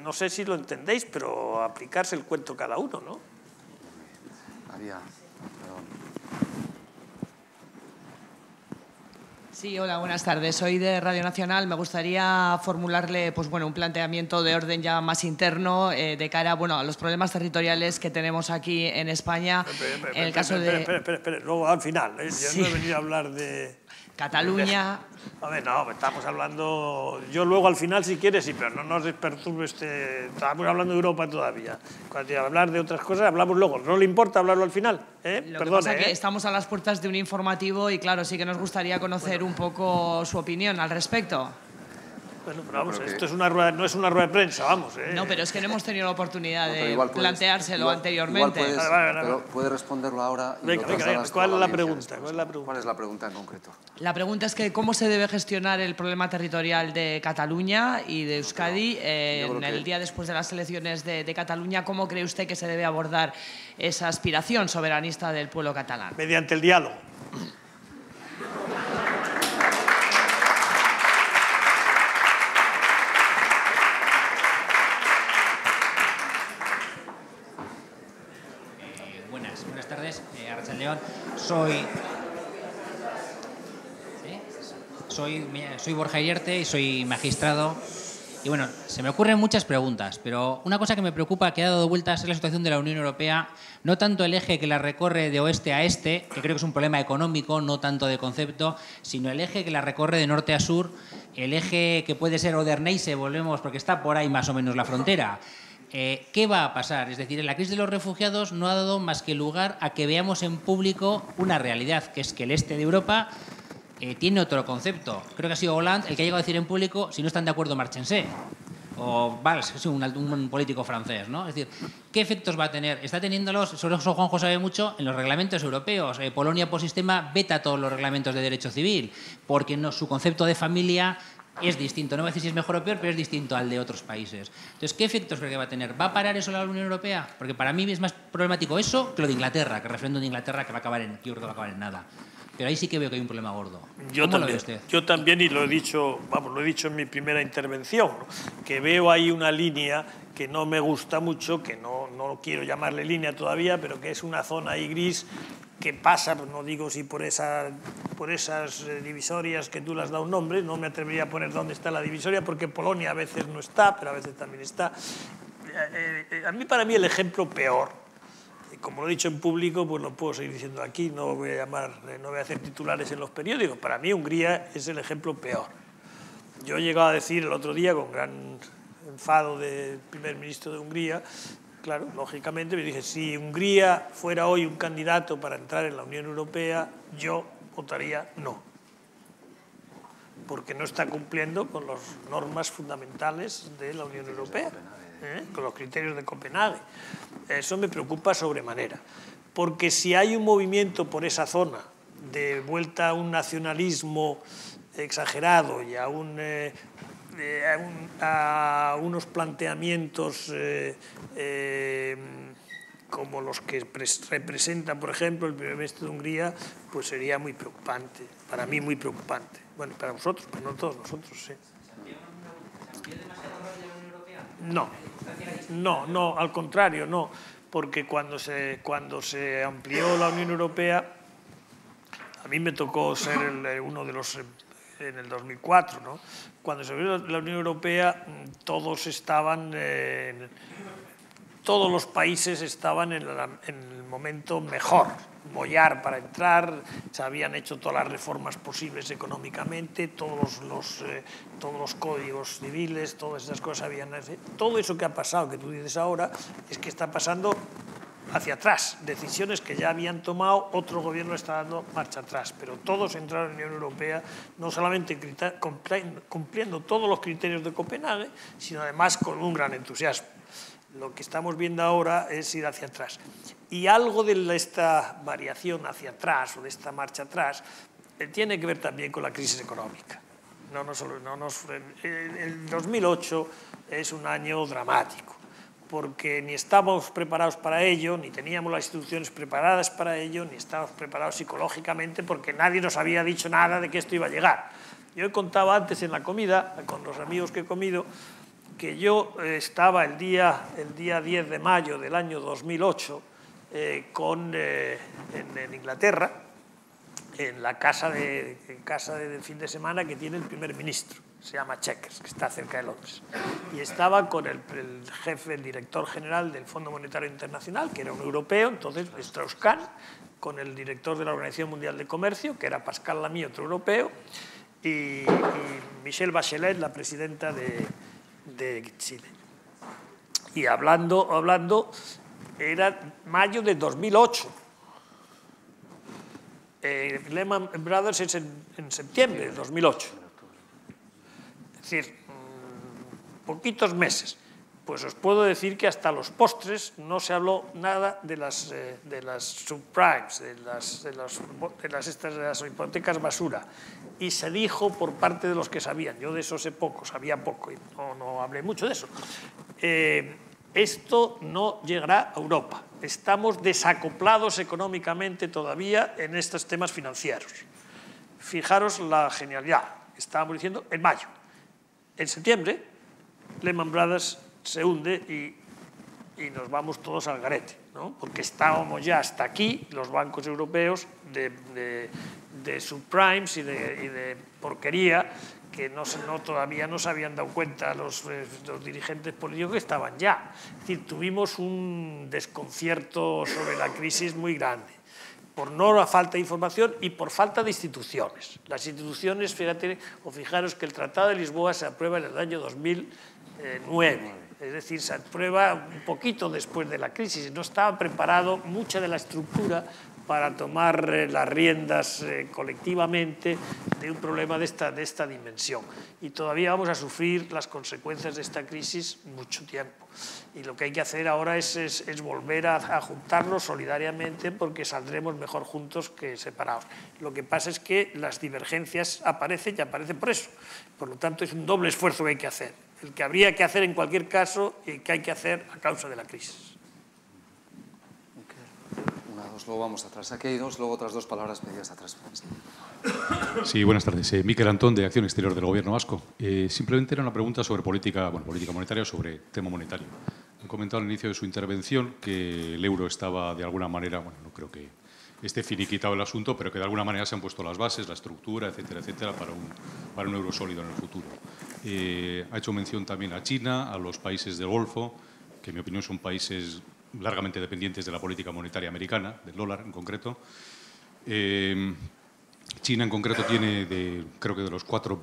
No sé si lo entendéis, pero aplicarse el cuento cada uno, ¿no? Sí, hola, buenas tardes. Soy de Radio Nacional. Me gustaría formularle un planteamiento de orden ya más interno de cara a los problemas territoriales que tenemos aquí en España. En el caso de... Espera, luego al final. Yo no he venido a hablar de... Cataluña... A ver, no, estamos hablando... Yo luego al final, si quieres, sí, pero no nos perturbe Estamos hablando de Europa todavía. Cuando hablar de otras cosas, hablamos luego. ¿No le importa hablarlo al final? Lo que pasa es que estamos a las puertas de un informativo y, claro, sí que nos gustaría conocer un poco su opinión al respecto. Bueno, pero vamos, esto es una rueda, no es una rueda de prensa, vamos. No, pero es que no hemos tenido la oportunidad de planteárselo anteriormente. Pero puede responderlo ahora. Venga, ¿cuál es la pregunta? ¿Cuál es la pregunta en concreto? La pregunta es que cómo se debe gestionar el problema territorial de Cataluña y de Euskadi en el día después de las elecciones de Cataluña. ¿Cómo cree usted que se debe abordar esa aspiración soberanista del pueblo catalán? Mediante el diálogo. Buenas tardes, Arratsaldeon. Soy Borja Iriarte y soy magistrado. Y bueno, se me ocurren muchas preguntas, pero una cosa que me preocupa, que ha dado vueltas, es la situación de la Unión Europea. No tanto el eje que la recorre de oeste a este, que creo que es un problema económico, no tanto de concepto, sino el eje que la recorre de norte a sur, el eje que puede ser Oder-Neisse, volvemos, porque está por ahí más o menos la frontera. ¿Qué va a pasar? Es decir, la crisis de los refugiados no ha dado más que lugar a que veamos en público una realidad, que es que el este de Europa tiene otro concepto. Creo que ha sido Hollande el que ha llegado a decir en público, si no están de acuerdo, márchense. O Valls, un político francés, ¿no? Es decir, ¿qué efectos va a tener? Está teniéndolos, sobre eso Juanjo sabe mucho, en los reglamentos europeos. Polonia, por sistema, veta todos los reglamentos de derecho civil, porque su concepto de familia es distinto. No voy a decir si es mejor o peor, pero es distinto al de otros países. Entonces, ¿qué efectos creo que va a tener? ¿Va a parar eso la Unión Europea? Porque para mí es más problemático eso que lo de Inglaterra, que el referéndum de Inglaterra que va a acabar en, yo creo que va a acabar en nada. Pero ahí sí que veo que hay un problema gordo. ¿Cómo lo ve usted? Yo también, y lo he dicho en mi primera intervención, ¿no? Que veo ahí una línea que no me gusta mucho, que no quiero llamarle línea todavía, pero que es una zona ahí gris que pasa, no digo si por esas divisorias que tú le has dado un nombre, no me atrevería a poner dónde está la divisoria, porque Polonia a veces no está, pero a veces también está. Para mí el ejemplo peor, como lo he dicho en público, pues lo puedo seguir diciendo aquí, no voy a hacer titulares en los periódicos. Para mí Hungría es el ejemplo peor. Yo he llegado a decir el otro día, con gran enfado del primer ministro de Hungría, claro, lógicamente me dije, si Hungría fuera hoy un candidato para entrar en la Unión Europea, yo votaría no, porque no está cumpliendo con las normas fundamentales de la Unión Europea, con los criterios de Copenhague. Eso me preocupa sobremanera, porque si hay un movimiento por esa zona de vuelta a un nacionalismo exagerado y a unos planteamientos como los que representa, por ejemplo, el primer ministro de Hungría, pues sería muy preocupante, para mí muy preocupante. Bueno, para vosotros, pero no todos nosotros, sí. No, al contrario, no, porque cuando se amplió la Unión Europea, a mí me tocó ser uno de los en el 2004, ¿no? Cuando se abrió la Unión Europea, todos los países estaban en el momento mejor, mollar para entrar, se habían hecho todas las reformas posibles económicamente, todos los códigos civiles, todas esas cosas habían... Todo eso que ha pasado, que tú dices ahora, es que está pasando hacia atrás, decisiones que ya habían tomado, otro gobierno está dando marcha atrás, pero todos entraron en la Unión Europea, no solamente cumpliendo todos los criterios de Copenhague, sino además con un gran entusiasmo. Lo que estamos viendo ahora es ir hacia atrás. Y algo de esta variación hacia atrás o de esta marcha atrás tiene que ver también con la crisis económica. El 2008 es un año dramático, porque ni estábamos preparados para ello, ni teníamos las instituciones preparadas para ello, ni estábamos preparados psicológicamente, porque nadie nos había dicho nada de que esto iba a llegar. Yo he contado antes en la comida, con los amigos que he comido, que yo estaba el día 10 de mayo del año 2008 en Inglaterra, en la casa de fin de semana que tiene el primer ministro, se llama Chequers, que está cerca de Londres. Y estaba con el jefe, el director general del Fondo Monetario Internacional, que era un europeo, entonces Strauss-Kahn, con el director de la Organización Mundial de Comercio, que era Pascal Lamy, otro europeo, y Michelle Bachelet, la presidenta de Chile. Y hablando, era mayo de 2008. Lehman Brothers es en septiembre de 2008. Es decir, poquitos meses. Pues os puedo decir que hasta los postres no se habló nada de las subprimes, de las hipotecas basura. Y se dijo por parte de los que sabían, yo de eso sé poco, sabía poco y no hablé mucho de eso. Esto no llegará a Europa. Estamos desacoplados económicamente todavía en estos temas financieros. Fijaros la genialidad. Estábamos diciendo en mayo. En septiembre, Lehman Brothers se hunde y nos vamos todos al garete, ¿no? Porque estábamos ya hasta aquí, los bancos europeos, de subprimes y de porquería que todavía no se habían dado cuenta los dirigentes políticos que estaban ya. Es decir, tuvimos un desconcierto sobre la crisis muy grande, por no la falta de información y por falta de instituciones. Las instituciones, fijaros que el Tratado de Lisboa se aprueba en el año 2009, es decir, se aprueba un poquito después de la crisis. No estaba preparado mucha de la estructura para tomar las riendas colectivamente de un problema de esta dimensión. Y todavía vamos a sufrir las consecuencias de esta crisis mucho tiempo. Y lo que hay que hacer ahora es volver a juntarnos solidariamente, porque saldremos mejor juntos que separados. Lo que pasa es que las divergencias aparecen y aparecen por eso. Por lo tanto, es un doble esfuerzo que hay que hacer. El que habría que hacer en cualquier caso y que hay que hacer a causa de la crisis. Luego vamos atrás. Aquí hay dos, luego otras dos palabras pedidas atrás. Sí, buenas tardes. Miquel Antón, de Acción Exterior del Gobierno Vasco. Simplemente era una pregunta sobre política monetaria, sobre tema monetario. Han comentado al inicio de su intervención que el euro estaba de alguna manera, no creo que esté finiquitado el asunto, pero que de alguna manera se han puesto las bases, la estructura, etcétera, etcétera, para un euro sólido en el futuro. Ha hecho mención también a China, a los países del Golfo, que en mi opinión son países largamente dependientes de la política monetaria americana, del dólar en concreto. China en concreto tiene, creo que de los 4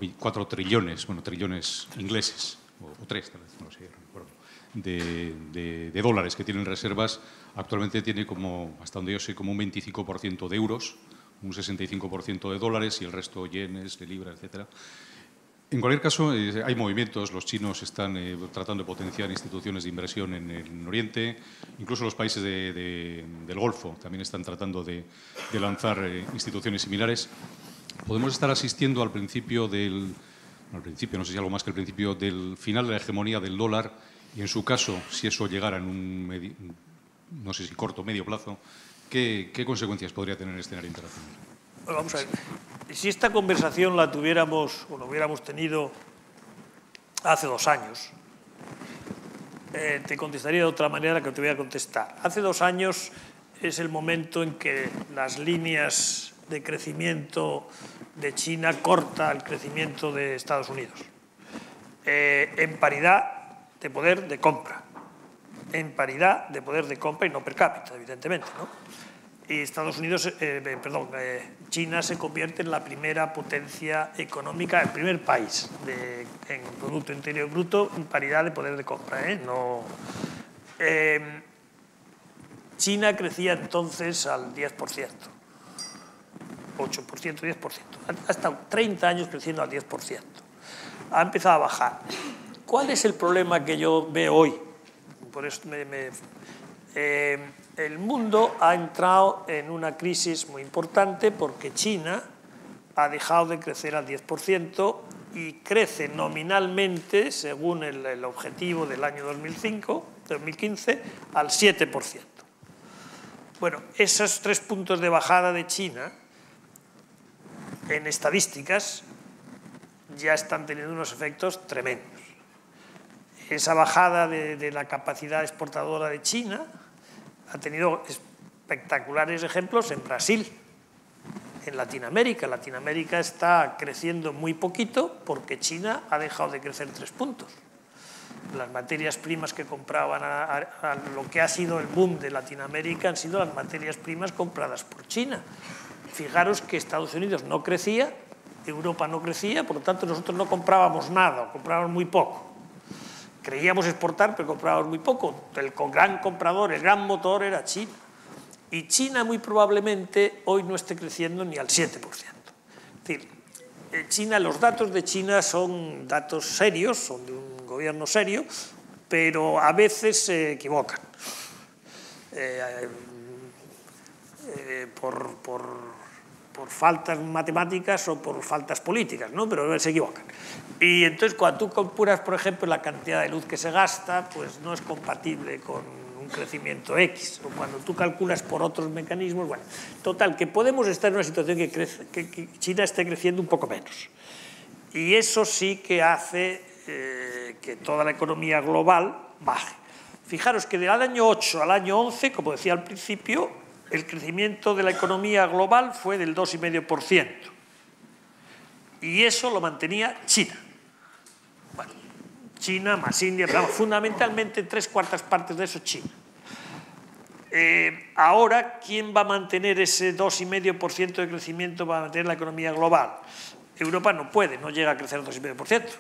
trillones, trillones ingleses, o 3 tal vez, no sé, no recuerdo, de dólares que tienen reservas, actualmente tiene como, hasta donde yo sé, como un 25% de euros, un 65% de dólares y el resto yenes, de libras, etcétera. En cualquier caso, hay movimientos. Los chinos están tratando de potenciar instituciones de inversión en el Oriente. Incluso los países del Golfo también están tratando de lanzar instituciones similares. Podemos estar asistiendo al principio no sé si algo más que el principio del final de la hegemonía del dólar, y en su caso, si eso llegara en un no sé si corto o medio plazo, ¿qué consecuencias podría tener el escenario internacional? Bueno, vamos a ver. Si esta conversación la tuviéramos o la hubiéramos tenido hace 2 años, te contestaría de otra manera que te voy a contestar. Hace 2 años es el momento en que las líneas de crecimiento de China corta el crecimiento de Estados Unidos. En paridad de poder de compra. En paridad de poder de compra y no per cápita, evidentemente, ¿no? Y China se convierte en la primera potencia económica, el primer país en Producto Interior Bruto en paridad de poder de compra. China crecía entonces al 10%, 8%, 10%. Ha estado 30 años creciendo al 10%. Ha empezado a bajar. ¿Cuál es el problema que yo veo hoy? Por eso el mundo ha entrado en una crisis muy importante porque China ha dejado de crecer al 10% y crece nominalmente, según el objetivo del año 2015, al 7%. Bueno, esos 3 puntos de bajada de China, en estadísticas, ya están teniendo unos efectos tremendos. Esa bajada de la capacidad exportadora de China ha tenido espectaculares ejemplos en Brasil, en Latinoamérica. Latinoamérica está creciendo muy poquito porque China ha dejado de crecer 3 puntos. las materias primas que compraban a lo que ha sido el boom de Latinoamérica han sido las materias primas compradas por China. Fijaros que Estados Unidos no crecía, Europa no crecía, por lo tanto nosotros no comprábamos nada, comprábamos muy poco. Creíamos exportar, pero comprábamos muy poco. El gran comprador, el gran motor era China. Y China muy probablemente hoy no esté creciendo ni al 7%. Es decir, China, los datos de China son datos serios, son de un gobierno serio, pero a veces se equivocan. Por faltas matemáticas o por faltas políticas, ¿no? Pero se equivocan. Y entonces cuando tú compuras, por ejemplo, la cantidad de luz que se gasta, pues no es compatible con un crecimiento X, o cuando tú calculas por otros mecanismos, bueno, total, que podemos estar en una situación que China esté creciendo un poco menos. Y eso sí que hace que toda la economía global baje. Fijaros que del año 8 al año 11, como decía al principio, el crecimiento de la economía global fue del 2,5%. Y eso lo mantenía China. Bueno, China más India, pero fundamentalmente 3/4 partes de eso China. Ahora, ¿quién va a mantener ese 2,5% de crecimiento para mantener la economía global? Europa no puede, no llega a crecer el 2,5%.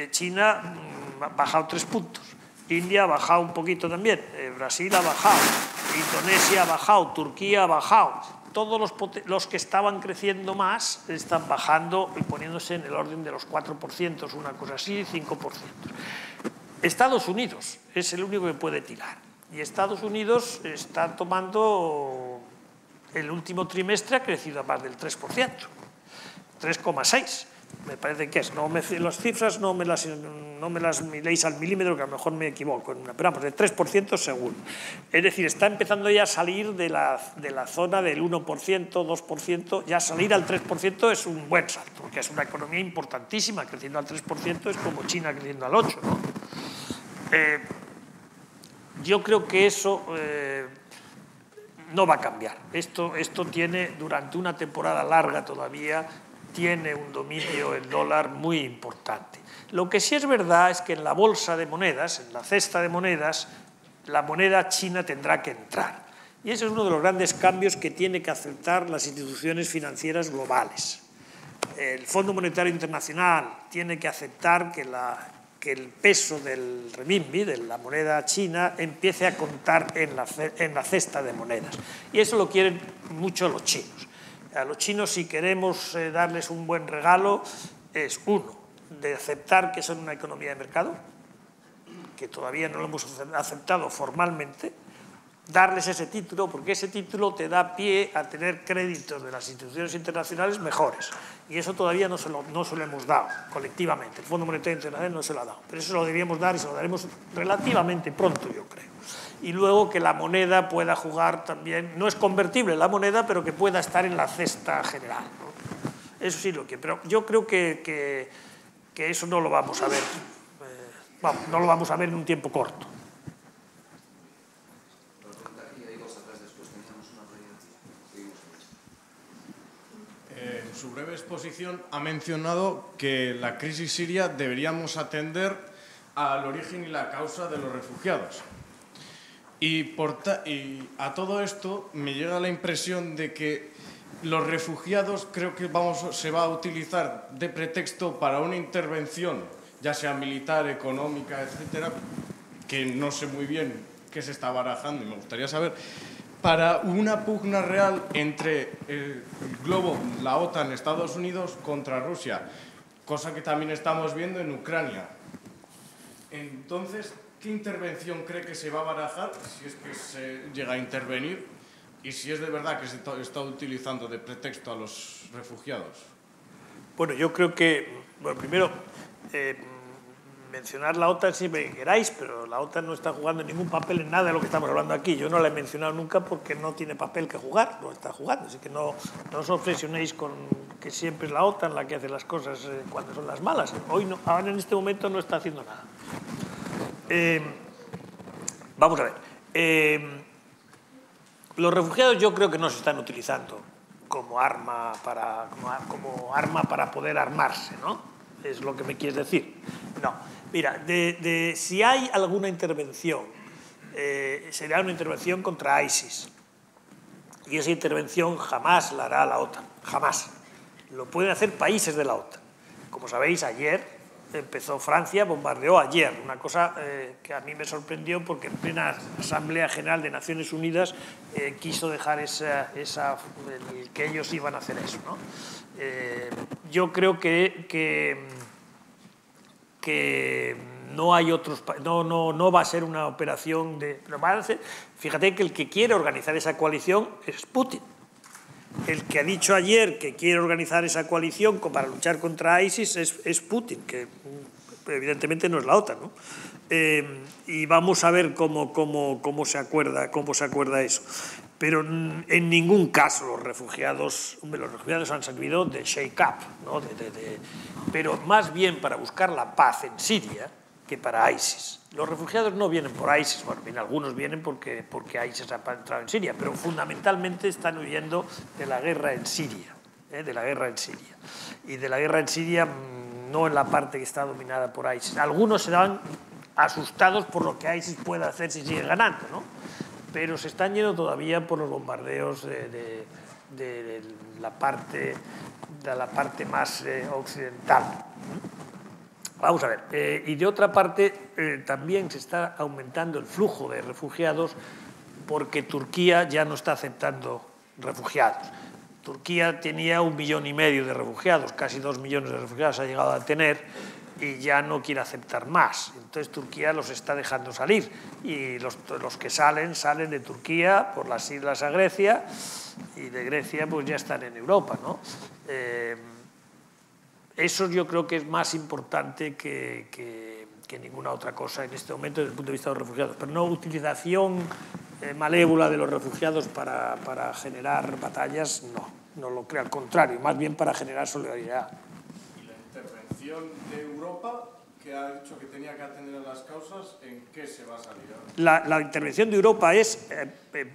China ha bajado 3 puntos. India ha bajado un poquito también. Brasil ha bajado. Indonesia ha bajado. Turquía ha bajado. Todos los que estaban creciendo más están bajando y poniéndose en el orden de los 4%, una cosa así, 5%. Estados Unidos es el único que puede tirar. Y Estados Unidos está tomando, el último trimestre ha crecido a más del 3%, 3,6%. Me parece que es. Las cifras no me las miréis al milímetro, que a lo mejor me equivoco, pero vamos, el 3% seguro. Es decir, está empezando ya a salir de la zona del 1%, 2%, ya salir al 3% es un buen salto, porque es una economía importantísima, creciendo al 3% es como China creciendo al 8%, ¿no? Yo creo que eso no va a cambiar. Esto tiene, durante una temporada larga todavía, tiene un dominio el dólar muy importante. Lo que sí es verdad es que en la bolsa de monedas, en la cesta de monedas, la moneda china tendrá que entrar. Y ese es uno de los grandes cambios que tienen que aceptar las instituciones financieras globales. El Fondo Monetario Internacional tiene que aceptar que el peso del renminbi, de la moneda china, empiece a contar en la cesta de monedas. Y eso lo quieren mucho los chinos. A los chinos, si queremos darles un buen regalo, es uno, de aceptar que son una economía de mercado, que todavía no lo hemos aceptado formalmente, darles ese título, porque ese título te da pie a tener créditos de las instituciones internacionales mejores. Y eso todavía no se lo hemos dado colectivamente. El Fondo Monetario Internacional no se lo ha dado. Pero eso lo deberíamos dar y se lo daremos relativamente pronto, yo creo. Y luego que la moneda pueda jugar también, no es convertible la moneda, pero que pueda estar en la cesta general, ¿no? Eso sí lo que, pero yo creo que eso no lo vamos a ver, no lo vamos a ver en un tiempo corto. En su breve exposición ha mencionado que la crisis siria deberíamos atender al origen y la causa de los refugiados. Y a todo esto me llega la impresión de que los refugiados creo que se va a utilizar de pretexto para una intervención, ya sea militar, económica, etcétera, que no sé muy bien qué se está barajando y me gustaría saber, para una pugna real entre el globo, la OTAN, Estados Unidos contra Rusia, cosa que también estamos viendo en Ucrania. Entonces, ¿qué intervención cree que se va a barajar, si es que se llega a intervenir, y si es de verdad que se está utilizando de pretexto a los refugiados? Bueno, yo creo que, bueno, primero, mencionar la OTAN siempre que queráis, pero la OTAN no está jugando ningún papel en nada de lo que estamos hablando aquí. Yo no la he mencionado nunca porque no tiene papel que jugar, no está jugando. Así que no os obsesionéis con que siempre es la OTAN la que hace las cosas cuando son las malas. Hoy no, ahora en este momento no está haciendo nada. Vamos a ver. Los refugiados yo creo que no se están utilizando como arma para poder armarse, ¿no? es lo que me quieres decir. No, mira, si hay alguna intervención, será una intervención contra ISIS. Y esa intervención jamás la hará la OTAN, jamás. Lo pueden hacer países de la OTAN. Como sabéis, ayer empezó Francia, bombardeó ayer, una cosa que a mí me sorprendió porque en plena Asamblea General de Naciones Unidas quiso dejar que ellos iban a hacer eso, ¿no? Yo creo que no hay otros, no va a ser una operación de... Fíjate que el que quiere organizar esa coalición es Putin. El que ha dicho ayer que quiere organizar esa coalición para luchar contra ISIS es Putin, que evidentemente no es la OTAN, ¿no? Y vamos a ver cómo se acuerda eso. Pero en ningún caso los refugiados han servido de shake-up, ¿no? Pero más bien para buscar la paz en Siria que para ISIS. Los refugiados no vienen por ISIS, bueno, bien, algunos vienen porque ISIS ha entrado en Siria, pero fundamentalmente están huyendo de la guerra en Siria, de la guerra en Siria. Y de la guerra en Siria no en la parte que está dominada por ISIS. Algunos se dan asustados por lo que ISIS puede hacer si sigue ganando, ¿no? Pero se están yendo todavía por los bombardeos de la parte más occidental. Vamos a ver, y de otra parte también se está aumentando el flujo de refugiados porque Turquía ya no está aceptando refugiados. Turquía tenía 1,5 millones de refugiados, casi 2 millones de refugiados ha llegado a tener y ya no quiere aceptar más. Entonces Turquía los está dejando salir y los que salen de Turquía por las islas a Grecia y de Grecia pues ya están en Europa, ¿no? Eso yo creo que es más importante que ninguna otra cosa en este momento desde el punto de vista de los refugiados. Pero no utilización malévola de los refugiados para generar batallas, no lo creo, al contrario, más bien para generar solidaridad. ¿Y la intervención de Europa, que ha dicho que tenía que atender a las causas, en qué se va a salir? La intervención de Europa es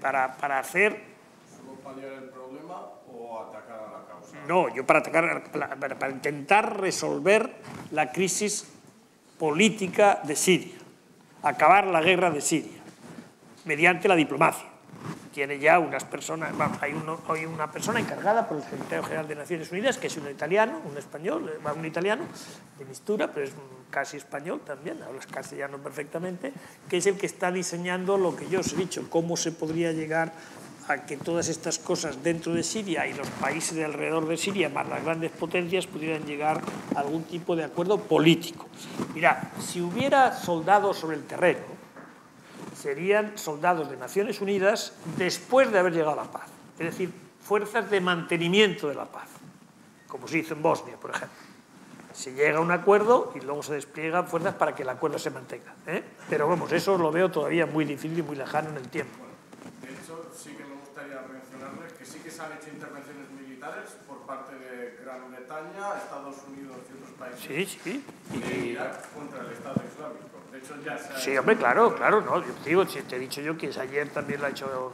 para hacer... ¿Solo paliar el problema o atacar a la causa? No, yo para intentar resolver la crisis política de Siria, acabar la guerra de Siria, mediante la diplomacia. Tiene ya unas personas, hay una persona encargada por el Secretario General de Naciones Unidas, que es un italiano, un español, un italiano de mistura, pero es casi español también, habla castellano perfectamente, que es el que está diseñando lo que yo os he dicho, cómo se podría llegar a que todas estas cosas dentro de Siria y los países de alrededor de Siria, más las grandes potencias, pudieran llegar a algún tipo de acuerdo político. Mirad, si hubiera soldados sobre el terreno, serían soldados de Naciones Unidas después de haber llegado a la paz. Es decir, fuerzas de mantenimiento de la paz, como se hizo en Bosnia, por ejemplo. Se llega a un acuerdo y luego se despliegan fuerzas para que el acuerdo se mantenga, ¿eh? Pero vamos, eso lo veo todavía muy difícil y muy lejano en el tiempo. De hecho, sí que me gustaría mencionarles que sí que se han hecho intervenciones militares por parte de Gran Bretaña, Estados Unidos y otros países. Sí. De Irak contra el Estado Islámico. De hecho, ya se ha Sí, hombre, claro, no. Yo digo, te he dicho yo que ayer también lo ha hecho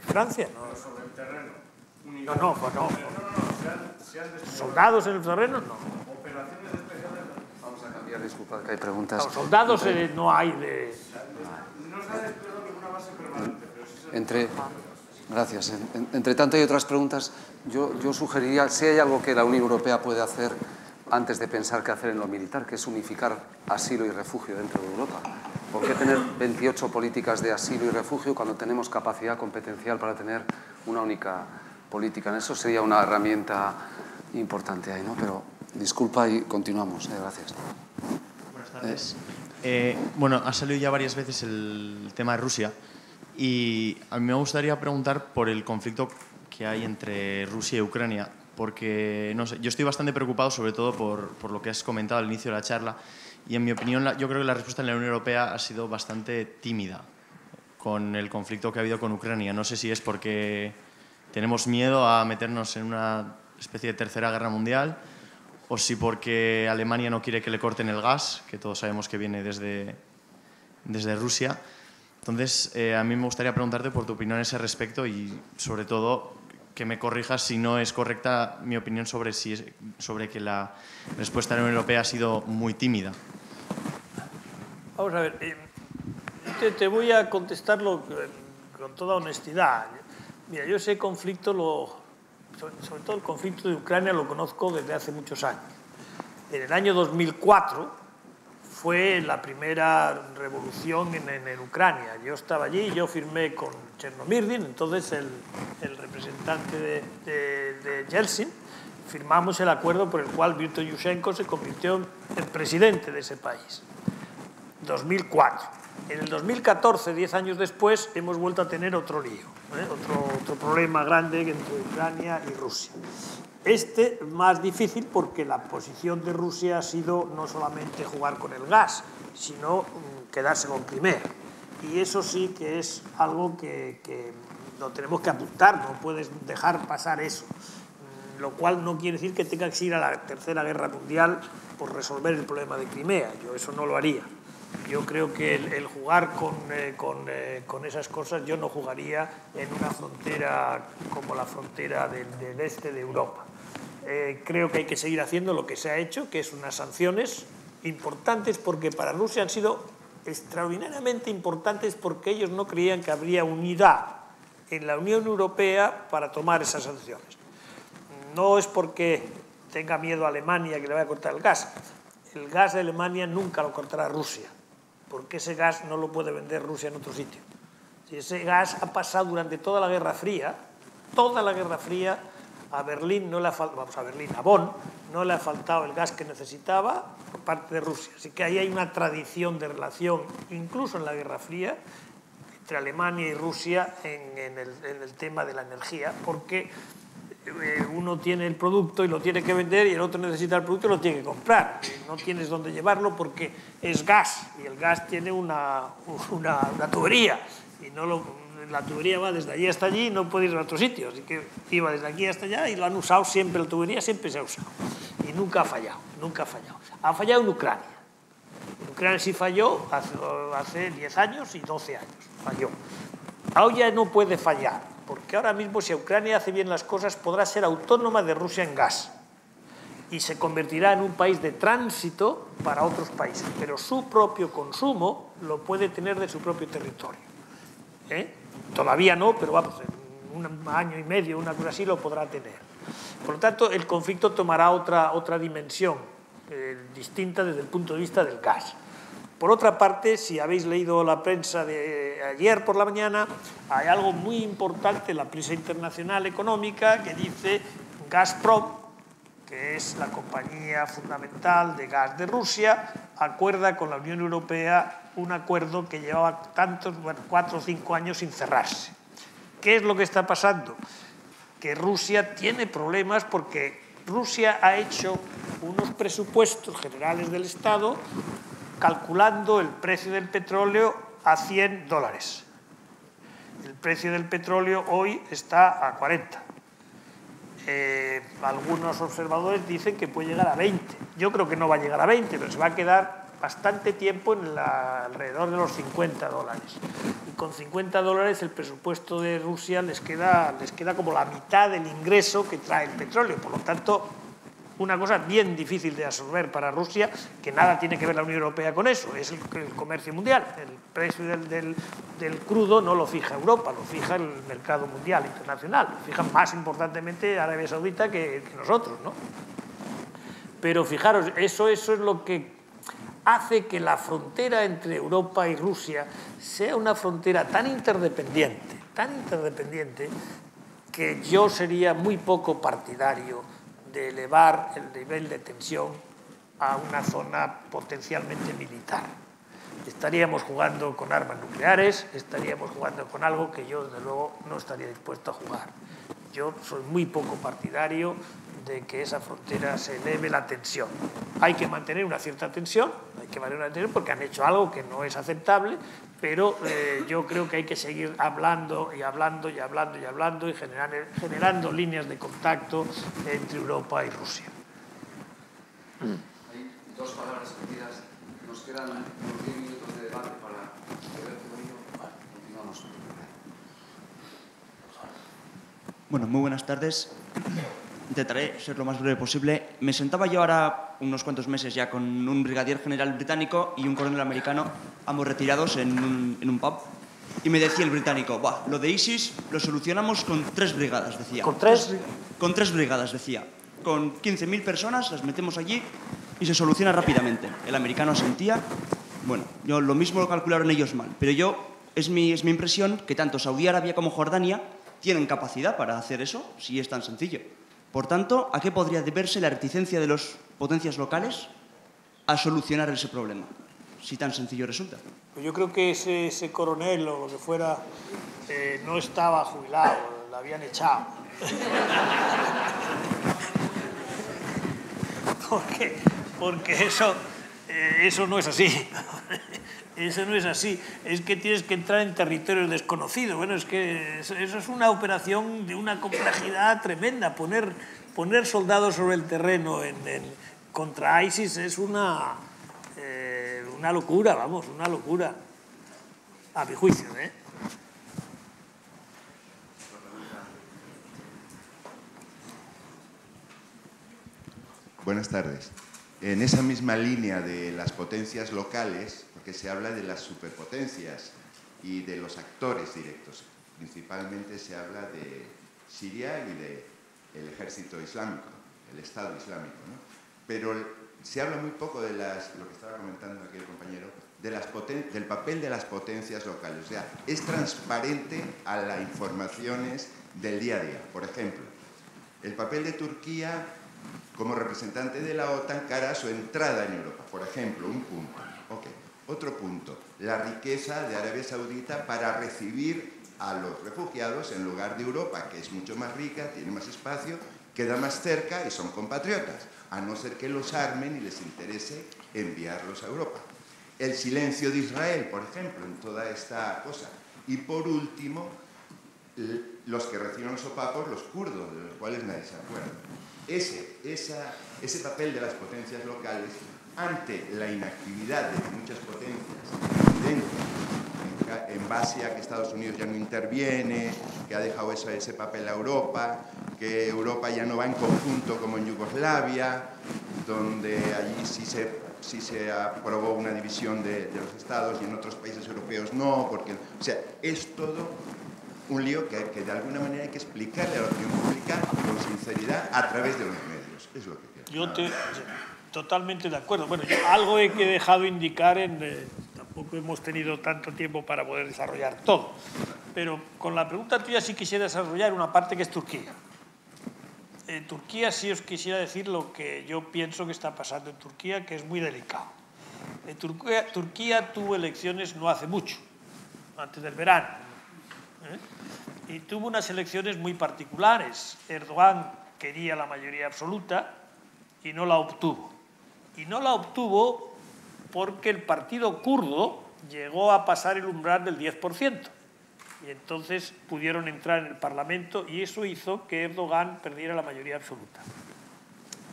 Francia, ¿no? sobre el terreno. No. ¿Soldados en el terreno? No. Operaciones especiales. Vamos a cambiar, disculpad, que hay preguntas. No, soldados no hay de... No se ha desplegado ninguna base permanente, pero sí se... Gracias. Entre tanto hay otras preguntas. Yo sugeriría, si hay algo que la Unión Europea puede hacer antes de pensar qué hacer en lo militar, que es unificar asilo y refugio dentro de Europa. ¿Por qué tener 28 políticas de asilo y refugio cuando tenemos capacidad competencial para tener una única política? En eso sería una herramienta importante ahí, ¿no? Pero disculpa y continuamos. Gracias. Buenas tardes. Bueno, ha salido ya varias veces el tema de Rusia y a mí me gustaría preguntar por el conflicto que hay entre Rusia y Ucrania, porque no sé, yo estoy bastante preocupado sobre todo por lo que has comentado al inicio de la charla y en mi opinión yo creo que la respuesta en la Unión Europea ha sido bastante tímida con el conflicto que ha habido con Ucrania. No sé si es porque tenemos miedo a meternos en una especie de tercera guerra mundial o si porque Alemania no quiere que le corten el gas, que todos sabemos que viene desde Rusia. Entonces, a mí me gustaría preguntarte por tu opinión a ese respecto y sobre todo que me corrijas si no es correcta mi opinión sobre que la respuesta de la Unión Europea ha sido muy tímida. Vamos a ver, te voy a contestarlo con toda honestidad. Mira, yo ese conflicto, sobre todo el conflicto de Ucrania, lo conozco desde hace muchos años. En el año 2004 fue la primera revolución en Ucrania. Yo estaba allí, yo firmé con Chernomyrdin, entonces el representante de Yeltsin, firmamos el acuerdo por el cual Viktor Yushchenko se convirtió en presidente de ese país. 2004. En el 2014, 10 años después, hemos vuelto a tener otro lío, otro problema grande entre Ucrania y Rusia. Este más difícil porque la posición de Rusia ha sido no solamente jugar con el gas, sino quedarse con Crimea. Y eso sí que es algo que lo tenemos que apuntar, no puedes dejar pasar eso. Lo cual no quiere decir que tenga que ir a la Tercera Guerra Mundial por resolver el problema de Crimea. Yo eso no lo haría. Yo creo que el jugar con esas cosas, yo no jugaría en una frontera como la frontera del este de Europa. Creo que hay que seguir haciendo lo que se ha hecho, que es unas sanciones importantes, porque para Rusia han sido extraordinariamente importantes porque ellos no creían que habría unidad en la Unión Europea para tomar esas sanciones. No es porque tenga miedo a Alemania que le vaya a cortar el gas. El gas de Alemania nunca lo cortará Rusia, porque ese gas no lo puede vender Rusia en otro sitio. Si ese gas ha pasado durante toda la Guerra Fría, a Berlín no le ha faltado, a Bonn no le ha faltado el gas que necesitaba por parte de Rusia. Así que ahí hay una tradición de relación, incluso en la Guerra Fría, entre Alemania y Rusia en el tema de la energía, porque uno tiene el producto y lo tiene que vender y el otro necesita el producto y lo tiene que comprar. No tienes dónde llevarlo porque es gas y el gas tiene una tubería y la tubería va desde allí hasta allí y no puede ir a otro sitio. Así que iba desde aquí hasta allá y lo han usado siempre, la tubería siempre se ha usado. Y nunca ha fallado, nunca ha fallado. Ha fallado en Ucrania. En Ucrania sí falló hace 10 años y 12 años. Falló. Ahora ya no puede fallar, porque ahora mismo si Ucrania hace bien las cosas podrá ser autónoma de Rusia en gas y se convertirá en un país de tránsito para otros países, pero su propio consumo lo puede tener de su propio territorio. Todavía no, pero vamos, en un año y medio, una cosa así, lo podrá tener. Por lo tanto, el conflicto tomará otra dimensión distinta desde el punto de vista del gas. Por otra parte, si habéis leído la prensa de ayer por la mañana, hay algo muy importante en la prensa internacional económica que dice Gazprom, que es la compañía fundamental de gas de Rusia, acuerda con la Unión Europea un acuerdo que llevaba 4 o 5 años sin cerrarse. ¿Qué es lo que está pasando? Que Rusia tiene problemas porque Rusia ha hecho unos presupuestos generales del Estado calculando el precio del petróleo a $100. El precio del petróleo hoy está a 40. Algunos observadores dicen que puede llegar a 20. Yo creo que no va a llegar a 20, pero se va a quedar bastante tiempo alrededor de los $50. Y con $50 el presupuesto de Rusia les queda como la mitad del ingreso que trae el petróleo. Por lo tanto, una cosa bien difícil de absorber para Rusia, que nada tiene que ver la Unión Europea con eso, es el comercio mundial. El precio del crudo no lo fija Europa, lo fija el mercado mundial, internacional. Lo fija más importantemente Arabia Saudita que nosotros, ¿no? Pero fijaros, eso es lo que hace que la frontera entre Europa y Rusia sea una frontera tan interdependiente, que yo sería muy poco partidario de elevar el nivel de tensión a una zona potencialmente militar. Estaríamos jugando con armas nucleares, estaríamos jugando con algo que yo, desde luego, no estaría dispuesto a jugar. Yo soy muy poco partidario de que esa frontera se eleve la tensión. Hay que mantener una cierta tensión, porque han hecho algo que no es aceptable, pero yo creo que hay que seguir hablando y generando líneas de contacto entre Europa y Rusia. Hay 2 palabras repetidas. Nos quedan unos 10 minutos de debate para ver cómo continuamos. Bueno, muy buenas tardes. Intentaré ser lo más breve posible. Me sentaba yo ahora unos cuantos meses ya con un brigadier general británico y un coronel americano, ambos retirados en un pub. Y me decía el británico, "Buah, lo de ISIS lo solucionamos con 3 brigadas", decía. ¿Con 3? Con 3 brigadas, decía. Con 15.000 personas las metemos allí y se soluciona rápidamente. El americano asentía. Bueno, yo lo mismo lo calcularon ellos mal. Pero es mi impresión que tanto Saudi Arabia como Jordania tienen capacidad para hacer eso, si es tan sencillo. Por tanto, ¿a qué podría deberse la reticencia de las potencias locales a solucionar ese problema? Si tan sencillo resulta. Pues yo creo que ese coronel o lo que fuera no estaba jubilado, lo habían echado. Porque eso no es así. Eso no es así. Es que tienes que entrar en territorios desconocidos. Bueno, es que eso es una operación de una complejidad tremenda. Poner soldados sobre el terreno contra ISIS es una locura, vamos, una locura. A mi juicio, ¿eh? Buenas tardes. En esa misma línea de las potencias locales, porque se habla de las superpotencias y de los actores directos, principalmente se habla de Siria y del ejército islámico, el Estado islámico, ¿no? Pero se habla muy poco de lo que estaba comentando aquí el compañero, del papel de las potencias locales. O sea, es transparente a las informaciones del día a día. Por ejemplo, el papel de Turquía como representante de la OTAN cara a su entrada en Europa. Por ejemplo, un punto. Okay. Otro punto, la riqueza de Arabia Saudita para recibir a los refugiados en lugar de Europa, que es mucho más rica, tiene más espacio, queda más cerca y son compatriotas, a no ser que los armen y les interese enviarlos a Europa. El silencio de Israel, por ejemplo, en toda esta cosa. Y por último, los que reciben los sopapos, los kurdos, de los cuales nadie se acuerda. Ese papel de las potencias locales ante la inactividad de muchas potencias en base a que Estados Unidos ya no interviene, que ha dejado ese papel a Europa, que Europa ya no va en conjunto como en Yugoslavia, donde allí sí se aprobó una división de los estados y en otros países europeos no, porque, o sea, es todo un lío que de alguna manera hay que explicarle a la opinión pública con sinceridad a través de los medios. Es lo que quiero. Totalmente de acuerdo. Bueno, algo he dejado indicar tampoco hemos tenido tanto tiempo para poder desarrollar todo, pero con la pregunta tuya sí quisiera desarrollar una parte que es Turquía. En Turquía sí os quisiera decir lo que yo pienso que está pasando en Turquía, que es muy delicado. Turquía tuvo elecciones no hace mucho, antes del verano, y tuvo unas elecciones muy particulares. Erdogan quería la mayoría absoluta y no la obtuvo. Y no la obtuvo porque el partido kurdo llegó a pasar el umbral del 10%. Y entonces pudieron entrar en el Parlamento y eso hizo que Erdogan perdiera la mayoría absoluta.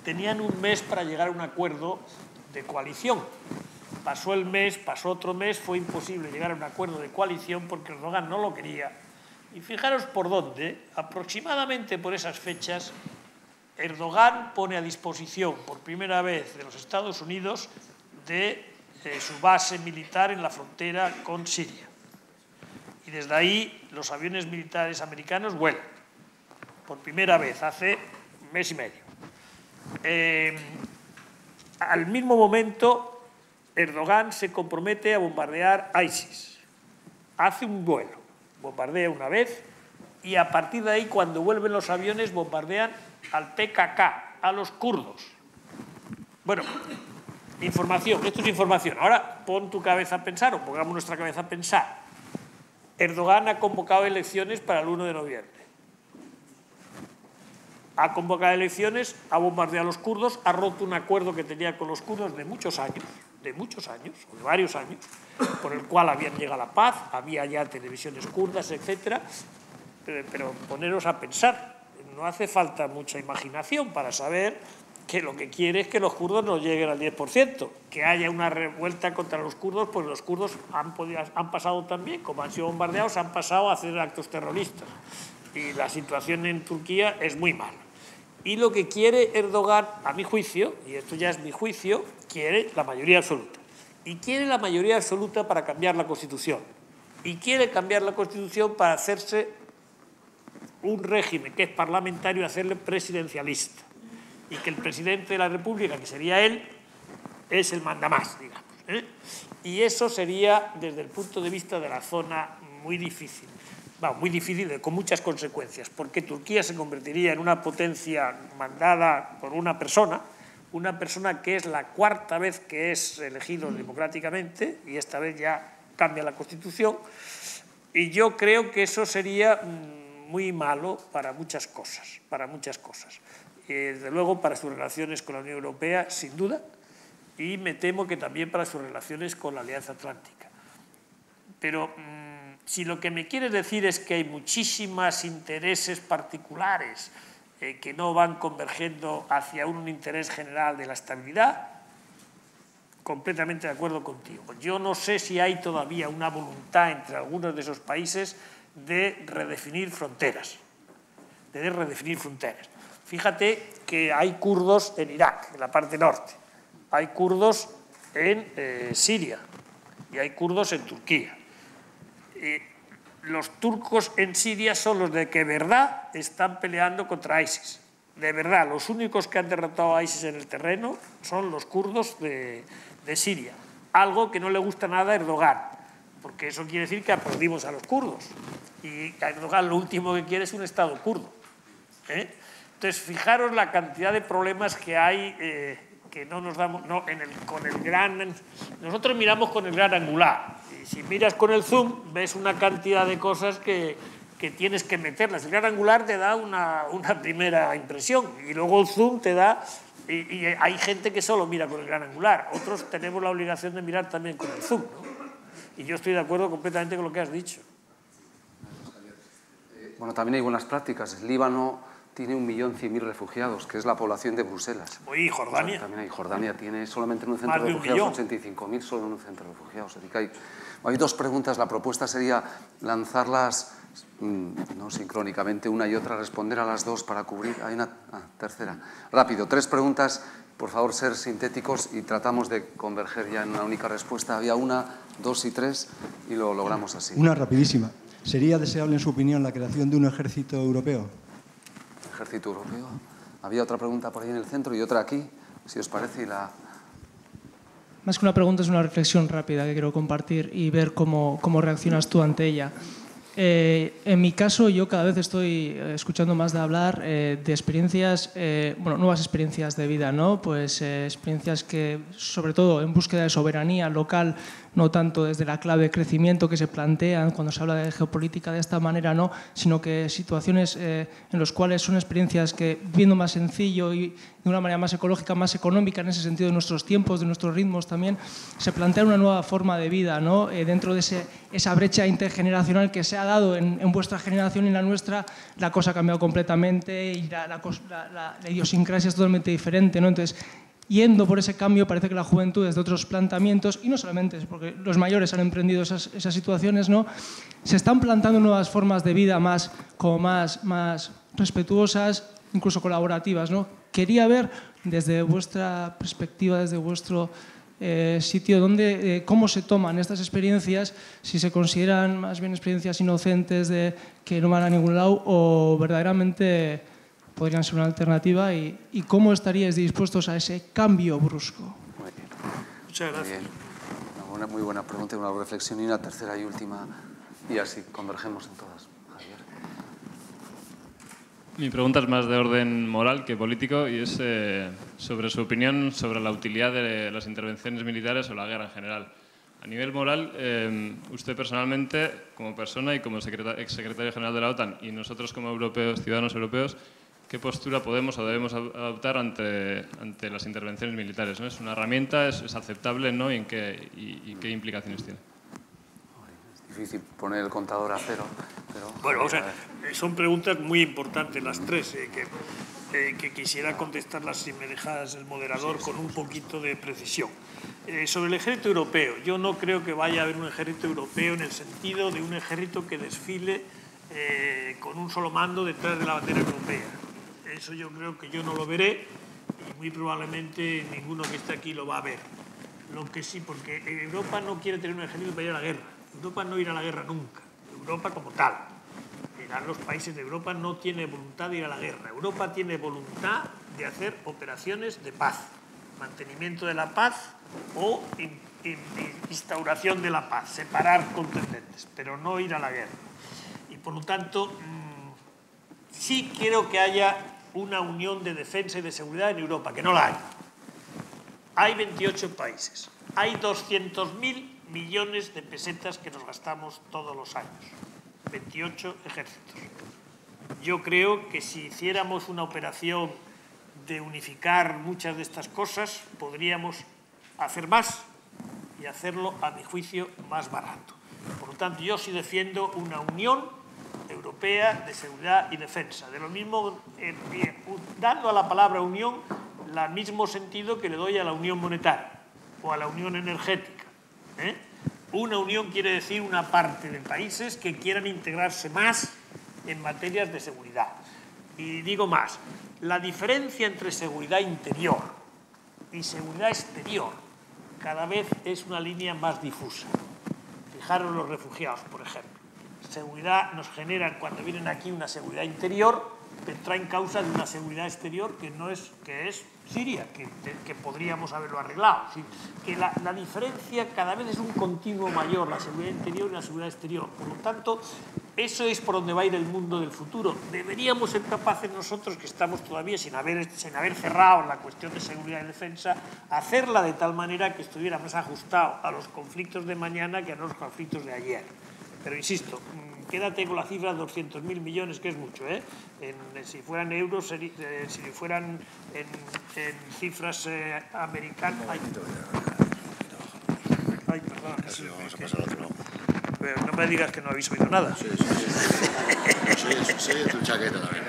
Tenían un mes para llegar a un acuerdo de coalición. Pasó el mes, pasó otro mes, fue imposible llegar a un acuerdo de coalición porque Erdogan no lo quería. Y fijaros por dónde, aproximadamente por esas fechas, Erdogan pone a disposición por primera vez de los Estados Unidos de su base militar en la frontera con Siria. Y desde ahí los aviones militares americanos vuelan, por primera vez, hace un mes y medio. Al mismo momento, Erdogan se compromete a bombardear ISIS. Hace un vuelo, bombardea una vez, y a partir de ahí, cuando vuelven los aviones, bombardean al PKK, a los kurdos. Bueno, información, esto es información. Ahora pon tu cabeza a pensar, o pongamos nuestra cabeza a pensar. Erdogan ha convocado elecciones para el 1 de noviembre. Ha convocado elecciones, ha bombardeado a los kurdos, ha roto un acuerdo que tenía con los kurdos de muchos años, o de varios años, por el cual habían llegado a la paz, había ya televisiones kurdas, etc. Pero poneros a pensar, no hace falta mucha imaginación para saber que lo que quiere es que los kurdos no lleguen al 10%, que haya una revuelta contra los kurdos, pues los kurdos han pasado también, como han sido bombardeados, han pasado a hacer actos terroristas. Y la situación en Turquía es muy mala. Y lo que quiere Erdogan, a mi juicio, y esto ya es mi juicio, quiere la mayoría absoluta. Y quiere la mayoría absoluta para cambiar la Constitución. Y quiere cambiar la Constitución para hacerse un régimen que es parlamentario y hacerle presidencialista. Y que el presidente de la República, que sería él, es el mandamás, digamos. Y eso sería, desde el punto de vista de la zona, muy difícil. Bueno, muy difícil, con muchas consecuencias, porque Turquía se convertiría en una potencia mandada por una persona que es la cuarta vez que es elegido democráticamente, y esta vez ya cambia la Constitución, y yo creo que eso sería muy malo para muchas cosas, desde luego para sus relaciones con la Unión Europea, sin duda, y me temo que también para sus relaciones con la Alianza Atlántica. Pero si lo que me quieres decir es que hay muchísimos intereses particulares que no van convergiendo hacia un interés general de la estabilidad, completamente de acuerdo contigo. Yo no sé si hay todavía una voluntad entre algunos de esos países de redefinir fronteras. Fíjate que hay kurdos en Irak, en la parte norte. Hay kurdos en Siria y hay kurdos en Turquía. Los turcos en Siria son los de que de verdad están peleando contra ISIS. De verdad, los únicos que han derrotado a ISIS en el terreno son los kurdos de Siria. Algo que no le gusta nada a Erdogan, porque eso quiere decir que aplaudimos a los kurdos. Y a Erdogan lo último que quiere es un Estado kurdo. Entonces, fijaros la cantidad de problemas que hay que no nos damos... nosotros miramos con el gran angular. Y si miras con el zoom, ves una cantidad de cosas que tienes que meterlas. El gran angular te da una primera impresión y luego el zoom te da... Y hay gente que solo mira con el gran angular. Otros tenemos la obligación de mirar también con el zoom, ¿no? Y yo estoy de acuerdo completamente con lo que has dicho. Bueno, también hay buenas prácticas. El Líbano tiene 1.100.000 refugiados, que es la población de Bruselas. Oye, ¿Jordania? O sea, también hay Jordania, tiene solamente en un centro de refugiados 85.000 solo en un centro de refugiados. Así que hay dos preguntas. La propuesta sería lanzarlas no sincrónicamente, una y otra, responder a las dos para cubrir. Hay una tercera. Rápido, 3 preguntas. Por favor, ser sintéticos y tratamos de converger ya en una única respuesta. Había 1, 2 y 3 y lo logramos así. Una rapidísima. ¿Sería deseable, en su opinión, la creación de un ejército europeo? Ejército europeo. Había otra pregunta por ahí en el centro y otra aquí, si os parece. Más que una pregunta, es una reflexión rápida que quiero compartir y ver cómo reaccionas tú ante ella. En mi caso, yo cada vez estoy escuchando más de hablar de experiencias, nuevas experiencias de vida, ¿no? Pues experiencias que, sobre todo, en búsqueda de soberanía local, no tanto desde la clave de crecimiento que se plantean cuando se habla de geopolítica de esta manera, ¿no? Sino que situaciones en las cuales son experiencias que, viendo más sencillo y de una manera más ecológica, más económica en ese sentido de nuestros tiempos, de nuestros ritmos también, se plantea una nueva forma de vida, ¿no? Dentro de esa brecha intergeneracional que se ha dado en vuestra generación y en la nuestra, la cosa ha cambiado completamente y la idiosincrasia es totalmente diferente, ¿no? Entonces, yendo por ese cambio, parece que la juventud desde otros planteamientos, y no solamente porque los mayores han emprendido esas situaciones, ¿no? Se están plantando nuevas formas de vida más respetuosas, incluso colaborativas, ¿no? Quería ver desde vuestra perspectiva, desde vuestro sitio, cómo se toman estas experiencias, si se consideran más bien experiencias inocentes que no van a ningún lado o verdaderamente podrían ser una alternativa y cómo estaríais dispuestos a ese cambio brusco. Muy bien. Muchas gracias. Una muy buena pregunta y una reflexión y una tercera y última y así convergemos en todas. Javier. Mi pregunta es más de orden moral que político y es sobre su opinión sobre la utilidad de las intervenciones militares o la guerra en general. A nivel moral, usted personalmente, como persona y como exsecretario general de la OTAN y nosotros como europeos, ciudadanos europeos, ¿qué postura podemos o debemos adoptar ante las intervenciones militares, ¿no? ¿Es una herramienta? ¿Es aceptable? ¿No? ¿Y qué implicaciones tiene? Es difícil poner el contador a cero. Pero... Bueno, o sea, son preguntas muy importantes las tres, que quisiera contestarlas si me dejas el moderador con un poquito de precisión. Sobre el ejército europeo, yo no creo que vaya a haber un ejército europeo en el sentido de un ejército que desfile con un solo mando detrás de la bandera europea. Eso yo creo que yo no lo veré y muy probablemente ninguno que esté aquí lo va a ver. Lo que sí, porque Europa no quiere tener un ejército para ir a la guerra. Europa no irá a la guerra nunca. Europa como tal. Los países de Europa no tienen voluntad de ir a la guerra. Europa tiene voluntad de hacer operaciones de paz, mantenimiento de la paz o instauración de la paz, separar contendientes, pero no ir a la guerra. Y por lo tanto, sí quiero que haya una unión de defensa y de seguridad en Europa, que no la hay. Hay 28 países, hay 200.000 millones de pesetas que nos gastamos todos los años. 28 ejércitos. Yo creo que si hiciéramos una operación de unificar muchas de estas cosas, podríamos hacer más y hacerlo, a mi juicio, más barato. Por lo tanto, yo sí defiendo una unión europea de seguridad y defensa. De lo mismo, dando a la palabra unión el mismo sentido que le doy a la unión monetaria o a la unión energética. Una unión quiere decir una parte de países que quieran integrarse más en materias de seguridad. Y digo más, la diferencia entre seguridad interior y seguridad exterior cada vez es una línea más difusa. Fijaros los refugiados, por ejemplo. Seguridad nos generan cuando vienen aquí una seguridad interior, pero traen causa de una seguridad exterior que es Siria, que podríamos haberlo arreglado. ¿Sí? Que la diferencia cada vez es un continuo mayor, la seguridad interior y la seguridad exterior. Por lo tanto, eso es por donde va a ir el mundo del futuro. Deberíamos ser capaces nosotros, que estamos todavía sin haber cerrado la cuestión de seguridad y defensa, hacerla de tal manera que estuviera más ajustado a los conflictos de mañana que a los conflictos de ayer. Pero insisto, quédate con la cifra de 200.000 millones, que es mucho, ¿eh? Si fueran euros, si fueran en cifras americanas... Ay, perdón. Vamos a pasar a otro lado. Pero no me digas que no habéis oído nada. Sí. Soy de tu chaqueta también.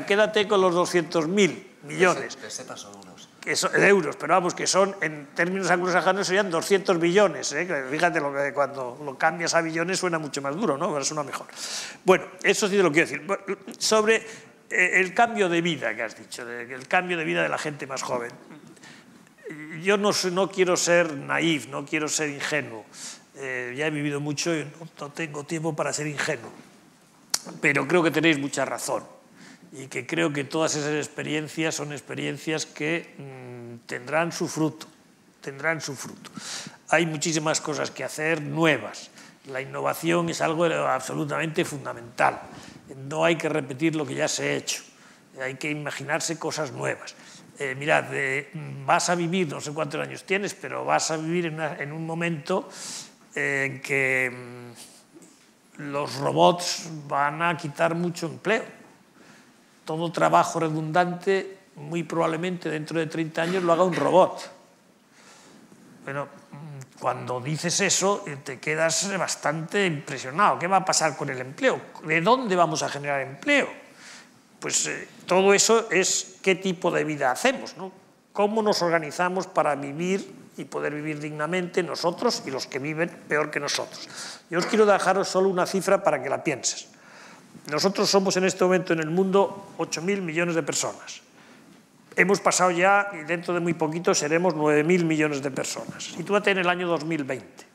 Quédate con los 200.000 millones. Pesetas o euros. De euros, pero vamos, que son, en términos anglosajones, serían 200 billones. Fíjate, cuando lo cambias a billones suena mucho más duro, ¿no? Pero suena mejor. Bueno, eso sí te lo quiero decir. Sobre el cambio de vida que has dicho, el cambio de vida de la gente más joven. Yo no quiero ser naïf, no quiero ser ingenuo. Ya he vivido mucho y no tengo tiempo para ser ingenuo. Pero creo que tenéis mucha razón. Y que creo que todas esas experiencias son experiencias que tendrán su fruto. Hay muchísimas cosas que hacer nuevas. La innovación es algo absolutamente fundamental. No hay que repetir lo que ya se ha hecho. Hay que imaginarse cosas nuevas. Mirad, vas a vivir, no sé cuántos años tienes, pero vas a vivir en un momento en que los robots van a quitar mucho empleo. Todo trabajo redundante, muy probablemente dentro de 30 años lo haga un robot. Bueno, cuando dices eso, te quedas bastante impresionado. ¿Qué va a pasar con el empleo? ¿De dónde vamos a generar empleo? Pues todo eso es qué tipo de vida hacemos, ¿no? Cómo nos organizamos para vivir y poder vivir dignamente nosotros y los que viven peor que nosotros. Yo os quiero dejaros solo una cifra para que la pienses. Nosotros somos en este momento en el mundo 8.000 millones de personas. Hemos pasado ya, y dentro de muy poquito seremos 9.000 millones de personas. Sitúate en el año 2020.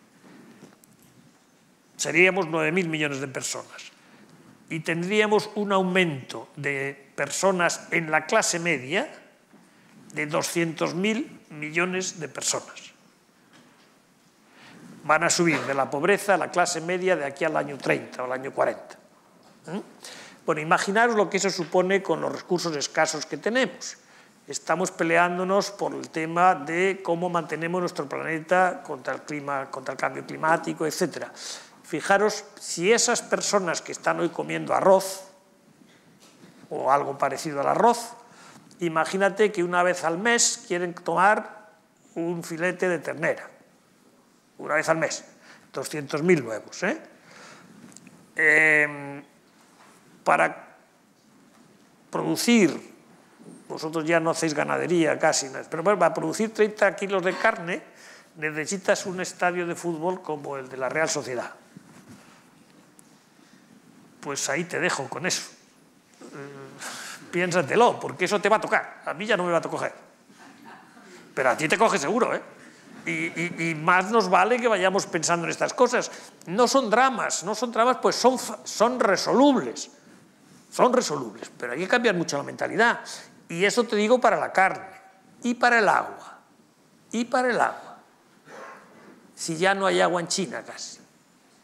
Seríamos 9.000 millones de personas. Y tendríamos un aumento de personas en la clase media de 200.000 millones de personas. Van a subir de la pobreza a la clase media de aquí al año 30 o al año 40. Bueno, imaginaros lo que eso supone con los recursos escasos que tenemos. Estamos peleándonos por el tema de cómo mantenemos nuestro planeta contra el cambio climático, etc. Fijaros, si esas personas que están hoy comiendo arroz, o algo parecido al arroz, imagínate que una vez al mes quieren tomar un filete de ternera. Una vez al mes. 200.000 nuevos, para producir, vosotros ya no hacéis ganadería casi, pero para producir 30 kilos de carne necesitas un estadio de fútbol como el de la Real Sociedad. pues ahí te dejo con eso. Piénsatelo, porque eso te va a tocar. A mí ya no me va a coger. Pero a ti te coge seguro, ¿eh? Y más nos vale que vayamos pensando en estas cosas. No son dramas, pues son resolubles. Son resolubles, pero hay que cambiar mucho la mentalidad. Y eso te digo para la carne, y para el agua, y para el agua. Si ya no hay agua en China casi.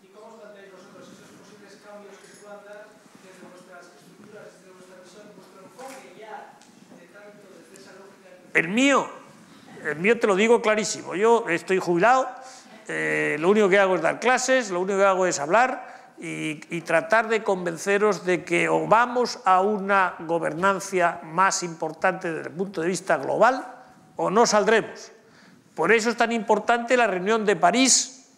¿Y cómo os planteáis vosotros esos posibles cambios que se puedan dar desde vuestras estructuras, desde vuestra visión, vuestro enfoque ya de tanto desde esa lógica? El mío te lo digo clarísimo. Yo estoy jubilado, lo único que hago es dar clases, lo único que hago es hablar y tratar de convenceros de que o vamos a una gobernanza más importante desde el punto de vista global o no saldremos. Por eso es tan importante la reunión de París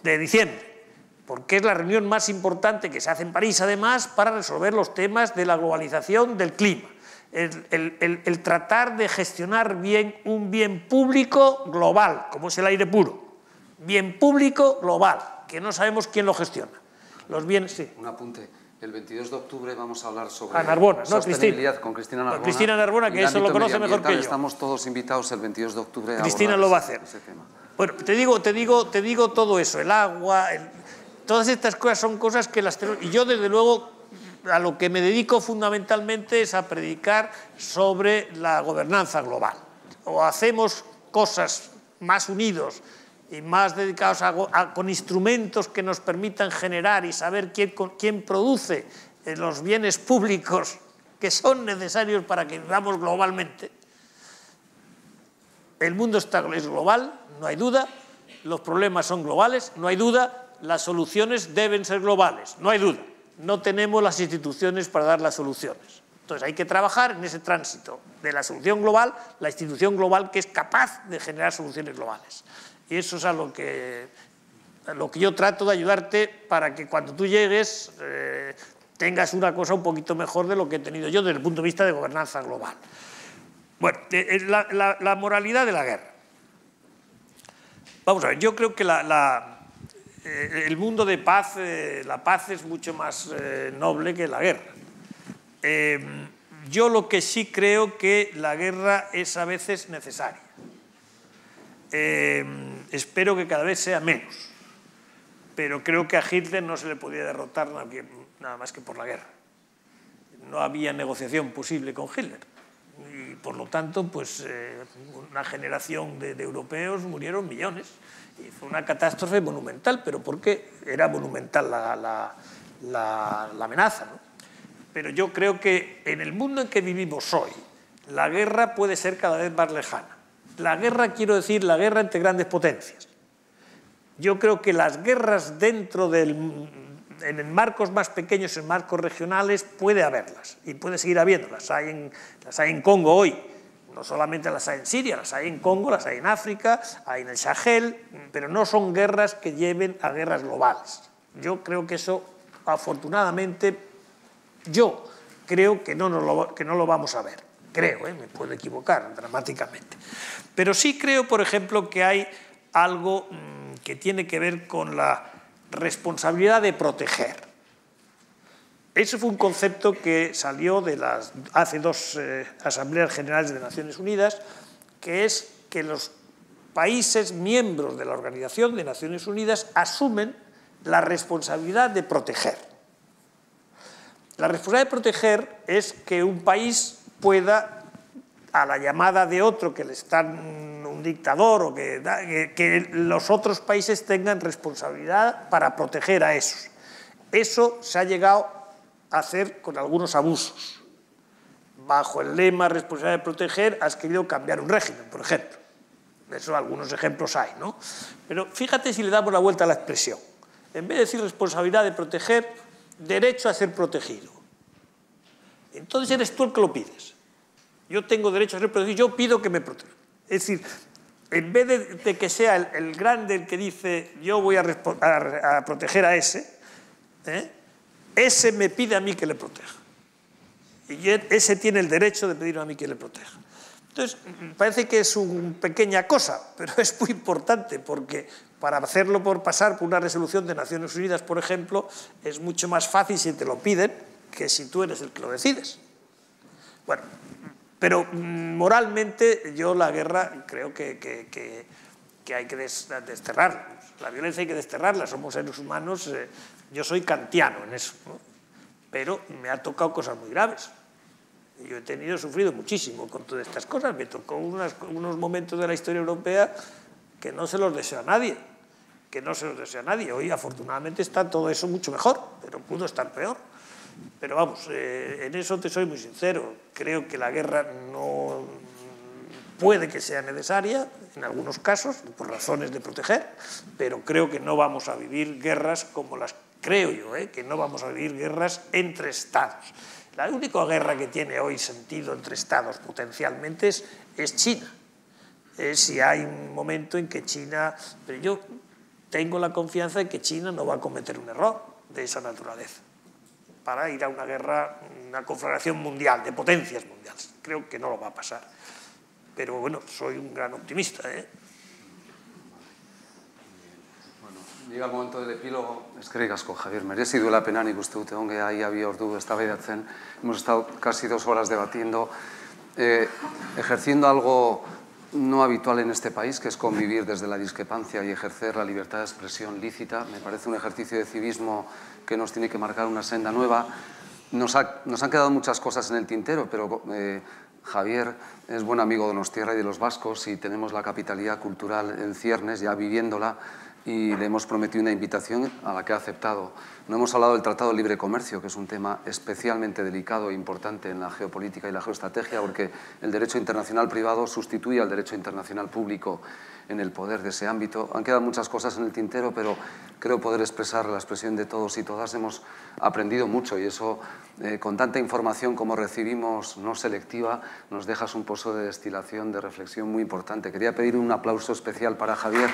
de diciembre, porque es la reunión más importante que se hace en París, además, para resolver los temas de la globalización del clima. El tratar de gestionar bien un bien público global, como es el aire puro. Bien público global, que no sabemos quién lo gestiona. Los bienes, sí. Un apunte. El 22 de octubre vamos a hablar sobre Narbona, sostenibilidad con Cristina Narbona. Cristina Narbona, que eso lo conoce mejor que yo. Estamos todos invitados el 22 de octubre a Cristina lo va a hacer. Ese tema. Bueno, te digo todo eso, el agua, todas estas cosas son cosas que las tenemos. Y yo, desde luego, a lo que me dedico fundamentalmente es a predicar sobre la gobernanza global. O hacemos cosas más unidos y más dedicados con instrumentos que nos permitan generar y saber quién produce los bienes públicos que son necesarios para que vivamos globalmente. El mundo es global, no hay duda, los problemas son globales, no hay duda, las soluciones deben ser globales, no hay duda. No tenemos las instituciones para dar las soluciones. Entonces hay que trabajar en ese tránsito de la solución global, la institución global que es capaz de generar soluciones globales. Y eso es a lo que yo trato de ayudarte para que cuando tú llegues tengas una cosa un poquito mejor de lo que he tenido yo desde el punto de vista de gobernanza global. Bueno, la moralidad de la guerra. Vamos a ver, yo creo que el mundo de paz, la paz es mucho más noble que la guerra. Yo lo que sí creo que la guerra es a veces necesaria. Espero que cada vez sea menos, pero creo que a Hitler no se le podía derrotar nada más que por la guerra. No había negociación posible con Hitler y por lo tanto pues una generación de europeos murieron millones y fue una catástrofe monumental, pero porque era monumental la amenaza, ¿no? Pero yo creo que en el mundo en que vivimos hoy la guerra puede ser cada vez más lejana. La guerra, quiero decir, la guerra entre grandes potencias. Yo creo que las guerras en marcos más pequeños, en marcos regionales, puede haberlas y puede seguir habiéndolas. Las hay en Congo hoy, no solamente las hay en Siria, las hay en Congo, las hay en África, hay en el Sahel, pero no son guerras que lleven a guerras globales. Yo creo que eso, afortunadamente, yo creo que no lo vamos a ver. Creo, me puedo equivocar dramáticamente. Pero sí creo, por ejemplo, que hay algo que tiene que ver con la responsabilidad de proteger. Ese fue un concepto que salió hace dos Asambleas Generales de Naciones Unidas, que es que los países miembros de la Organización de Naciones Unidas asumen la responsabilidad de proteger. La responsabilidad de proteger es que un país pueda, a la llamada de otro que le están un dictador o que los otros países tengan responsabilidad para proteger a esos. Eso se ha llegado a hacer con algunos abusos. Bajo el lema responsabilidad de proteger has querido cambiar un régimen, por ejemplo. De eso algunos ejemplos hay, ¿no? Pero fíjate si le damos la vuelta a la expresión. En vez de decir responsabilidad de proteger, derecho a ser protegido. Entonces eres tú el que lo pides. Yo tengo derecho a ser protegido, yo pido que me proteja. Es decir, en vez de que sea el grande el que dice yo voy a proteger a ese, ese me pide a mí que le proteja. Y ese tiene el derecho de pedirme a mí que le proteja. Entonces, parece que es una pequeña cosa, pero es muy importante, porque para hacerlo por pasar por una resolución de Naciones Unidas, por ejemplo, es mucho más fácil si te lo piden que si tú eres el que lo decides. Bueno, pero moralmente yo la guerra creo que hay que desterrarla. La violencia hay que desterrarla, somos seres humanos, yo soy kantiano en eso, ¿no? Pero me ha tocado cosas muy graves. Yo he sufrido muchísimo con todas estas cosas, me tocó unos momentos de la historia europea que no se los deseo a nadie, Hoy afortunadamente está todo eso mucho mejor, pero pudo estar peor. Pero vamos, en eso te soy muy sincero, creo que la guerra no puede que sea necesaria, en algunos casos, por razones de proteger, pero creo que no vamos a vivir guerras como las creo yo, que no vamos a vivir guerras entre Estados. La única guerra que tiene hoy sentido entre Estados potencialmente es China. Si hay un momento en que China... Pero yo tengo la confianza de que China no va a cometer un error de esa naturaleza para ir a una guerra, una conflagración mundial, de potencias mundiales. Creo que no lo va a pasar. Pero bueno, soy un gran optimista, Llega el momento del epílogo. Eskerrik asko, Javier. Merezi duela pena, nik uste dut egon geha ia bi ordu eztabaidatzen. Hemos estado casi 2 horas debatiendo, ejerciendo algo no habitual en este país, que es convivir desde la discrepancia y ejercer la libertad de expresión lícita. Me parece un ejercicio de civismo que nos tiene que marcar una senda nueva. Nos han quedado muchas cosas en el tintero, pero Javier es buen amigo de Donostiarra y de los vascos y tenemos la capitalidad cultural en ciernes, ya viviéndola, y le hemos prometido una invitación a la que ha aceptado. No hemos hablado del Tratado de Libre Comercio, que es un tema especialmente delicado e importante en la geopolítica y la geoestrategia, porque el derecho internacional privado sustituye al derecho internacional público en el poder de ese ámbito. Han quedado muchas cosas en el tintero, pero creo poder expresar la expresión de todos y todas. Hemos aprendido mucho y eso, con tanta información como recibimos, no selectiva, nos dejas un pozo de destilación, de reflexión muy importante. Quería pedir un aplauso especial para Javier.